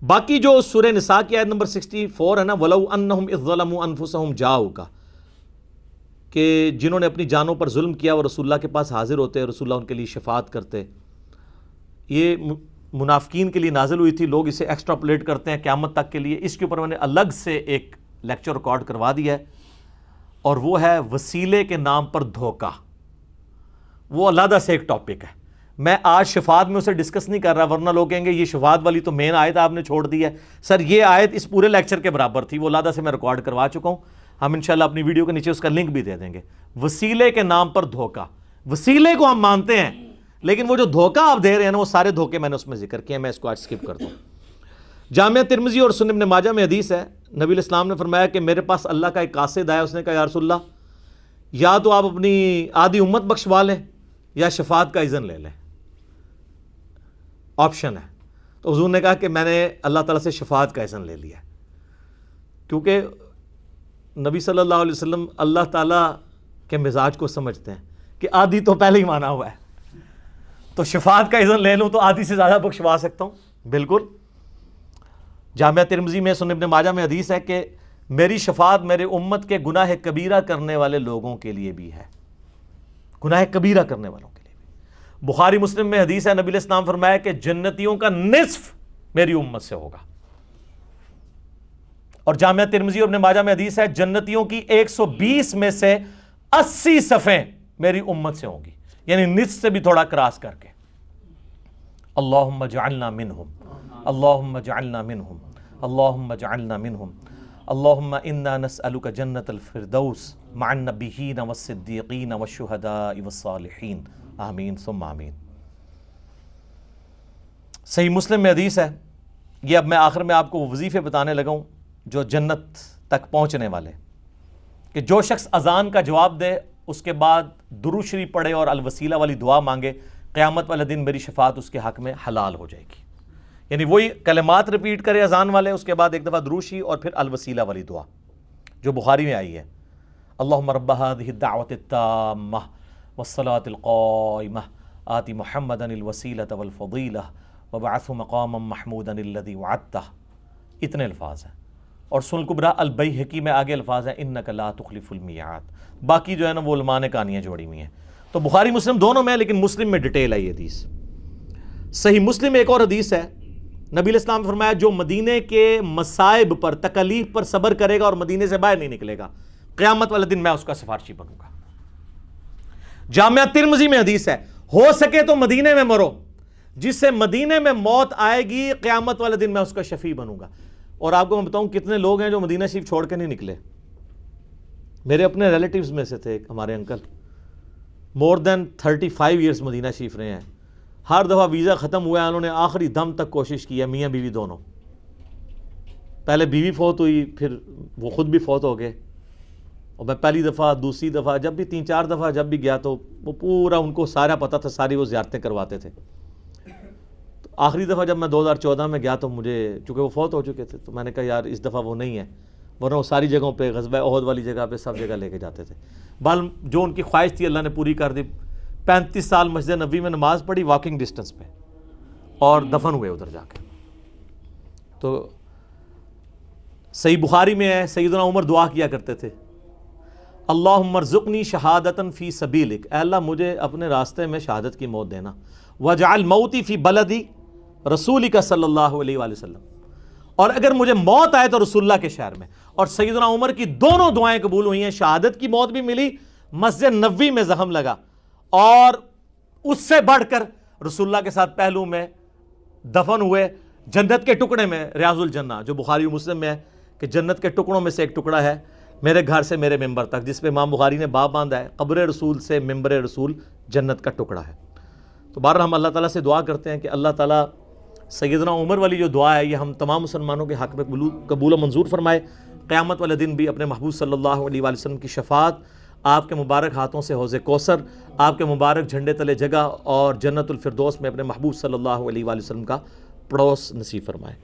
باقی جو سورہ نساء کی آیت نمبر 64 ہے نا, وَلَوْ أَنَّهُمْ إِذْ ظَلَمُوا أَنفُسَهُمْ جَاءُوكَ, کہ جنہوں نے اپنی جانوں پر ظلم کیا وہ رسول اللہ کے پاس حاضر ہوتے، رسول اللہ ان کے لیے شفاعت کرتے. یہ منافقین کے لیے نازل ہوئی تھی، لوگ اسے ایکسٹراپولیٹ کرتے ہیں قیامت تک کے لیے. اس کے اوپر میں نے الگ سے ایک لیکچر ریکارڈ کروا دیا ہے، اور وہ ہے وسیلے کے نام پر دھوکہ. وہ علیحدہ سے ایک ٹاپک ہے. میں آج شفاعت میں اسے ڈسکس نہیں کر رہا، ورنہ لوگ کہیں گے یہ شفاعت والی تو مین آیت آپ نے چھوڑ دی ہے. سر یہ آیت اس پورے لیکچر کے برابر تھی، وہ علیحدہ سے میں ریکارڈ کروا چکا ہوں. ہم انشاءاللہ اپنی ویڈیو کے نیچے اس کا لنک بھی دے دیں گے. وسیلے کے نام پر دھوکہ. وسیلے کو ہم مانتے ہیں، لیکن وہ جو دھوکہ آپ دے رہے ہیں نا، وہ سارے دھوکے میں نے اس میں ذکر کیے. میں اس کو آج سکپ کرتا ہوں. جامعہ ترمذی اور سنن ابن ماجہ میں حدیث ہے، نبی علیہ السلام نے فرمایا کہ میرے پاس اللہ کا ایک قاصد آیا. اس نے کہا یا رسول اللہ، یا تو آپ اپنی آدھی امت بخشوا لیں یا شفاعت کا اذن لے لیں، آپشن ہے. تو حضور نے کہا کہ میں نے اللہ تعالیٰ سے شفاعت کا اذن لے لیا، کیونکہ نبی صلی اللہ علیہ وسلم اللہ تعالیٰ کے مزاج کو سمجھتے ہیں کہ آدھی تو پہلے ہی مانا ہوا ہے، تو شفاعت کا اذن لے لوں تو آدھی سے زیادہ بخشوا سکتا ہوں. بالکل. جامعہ ترمذی میں، سنن ابن ماجہ میں حدیث ہے کہ میری شفاعت میرے امت کے گناہ کبیرہ کرنے والے لوگوں کے لیے بھی ہے. گناہ کبیرہ کرنے والوں کے لیے بھی. بخاری مسلم میں حدیث ہے، نبی علیہ السلام فرمایا کہ جنتیوں کا نصف میری امت سے ہوگا. اور جامعہ ترمذی اور ابن ماجہ میں حدیث ہے، جنتیوں کی 120 میں سے 80 صفیں میری امت سے ہوں گی، یعنی نصف سے بھی تھوڑا کراس کر کے. اللہم اجعلنا منہم، اللہم اجعلنا منہم، اللہم اجعلنا منہم، اللہم انا نسألک جنت الفردوس مع النبیین والصدیقین والشہداء والصالحین، آمین ثم آمین. صحیح مسلم میں حدیث ہے. یہ اب میں آخر میں آپ کو وہ وظیفے بتانے لگا ہوں جو جنت تک پہنچنے والے، کہ جو شخص اذان کا جواب دے، اس کے بعد درود شریف پڑھے اور الوسیلہ والی دعا مانگے، قیامت والے دن میری شفاعت اس کے حق میں حلال ہو جائے گی. یعنی وہی کلمات ریپیٹ کرے اذان والے، اس کے بعد ایک دفعہ درود شریف اور پھر الوسیلہ والی دعا جو بخاری میں آئی ہے. اللہم رب هذه الدعوة التامة والصلاة القائمة آت محمدا الوسیلة والفضیلة وبعثه مقاما محمودا الذی وعدتہ. اتنے الفاظ ہیں. اور سنن الکبریٰ البیہقی میں آگے الفاظ ہیں انک لا تخلف المیعاد. باقی جو ہے نا وہ علماء نے کہانیاں جوڑی ہوئی ہیں. تو بخاری مسلم دونوں میں، لیکن مسلم میں ڈیٹیل ہے یہ حدیث. صحیح مسلم میں ایک اور حدیث ہے، نبی علیہ السلام نے فرمایا جو مدینے کے مصائب پر، تکالیف پر صبر کرے گا اور مدینے سے باہر نہیں نکلے گا، قیامت والے دن میں اس کا سفارشی بنوں گا. جامعہ ترمذی میں حدیث ہے، ہو سکے تو مدینے میں مرو، جس سے مدینے میں موت آئے گی قیامت والے دن میں اس کا شفیع بنوں گا. اور آپ کو میں بتاؤں کتنے لوگ ہیں جو مدینہ شریف چھوڑ کے نہیں نکلے. میرے اپنے ریلیٹیوز میں سے تھے ایک ہمارے انکل، مور دین 35 ایئرس مدینہ شریف رہے ہیں. ہر دفعہ ویزا ختم ہوا ہے، انہوں نے آخری دم تک کوشش کی ہے، میاں بیوی دونوں. پہلے بیوی فوت ہوئی، پھر وہ خود بھی فوت ہو گئے. اور میں پہلی دفعہ، دوسری دفعہ، جب بھی 3-4 دفعہ جب بھی گیا تو وہ پورا ان کو سارا پتہ تھا، ساری وہ زیارتیں کرواتے تھے. تو آخری دفعہ جب میں 2014 میں گیا تو مجھے، چونکہ وہ فوت ہو چکے تھے، تو میں نے کہا یار اس دفعہ وہ نہیں ہے، ورنہ وہ ساری جگہوں پہ، غزوہ احد والی جگہ پہ، سب جگہ لے کے جاتے تھے. بال جو ان کی خواہش تھی اللہ نے پوری کر دی. 35 سال مسجد نبوی میں نماز پڑھی واکنگ ڈسٹنس پہ، اور دفن ہوئے ادھر جا کے. تو صحیح بخاری میں ہے، سیدنا عمر دعا کیا کرتے تھے، اللہم ارزقنی شہادتاً فی سبیلک، اے اللہ مجھے اپنے راستے میں شہادت کی موت دینا. وجعل موتی فی بلدی رسولک صلی اللہ علیہ وآلہ وسلم، اور اگر مجھے موت آئے تو رسول اللہ کے شہر میں. اور سیدنا عمر کی دونوں دعائیں قبول ہوئی ہیں، شہادت کی موت بھی ملی، مسجد نبوی میں زخم لگا، اور اس سے بڑھ کر رسول اللہ کے ساتھ پہلو میں دفن ہوئے جنت کے ٹکڑے میں. ریاض الجنہ جو بخاری و مسلم میں ہے کہ جنت کے ٹکڑوں میں سے ایک ٹکڑا ہے میرے گھر سے میرے ممبر تک، جس پہ امام بخاری نے باب باندھا ہے، قبر رسول سے ممبر رسول جنت کا ٹکڑا ہے. تو بہرحال ہم اللہ تعالیٰ سے دعا کرتے ہیں کہ اللہ تعالیٰ سیدنا عمر والی جو دعا ہے یہ ہم تمام مسلمانوں کے حق میں قبول و منظور فرمائے. قیامت والے دن بھی اپنے محبوب صلی اللہ علیہ وآلہ وسلم کی شفاعت، آپ کے مبارک ہاتھوں سے حوض کوثر، آپ کے مبارک جھنڈے تلے جگہ، اور جنت الفردوس میں اپنے محبوب صلی اللہ علیہ وآلہ وسلم کا پڑوس نصیب فرمائے.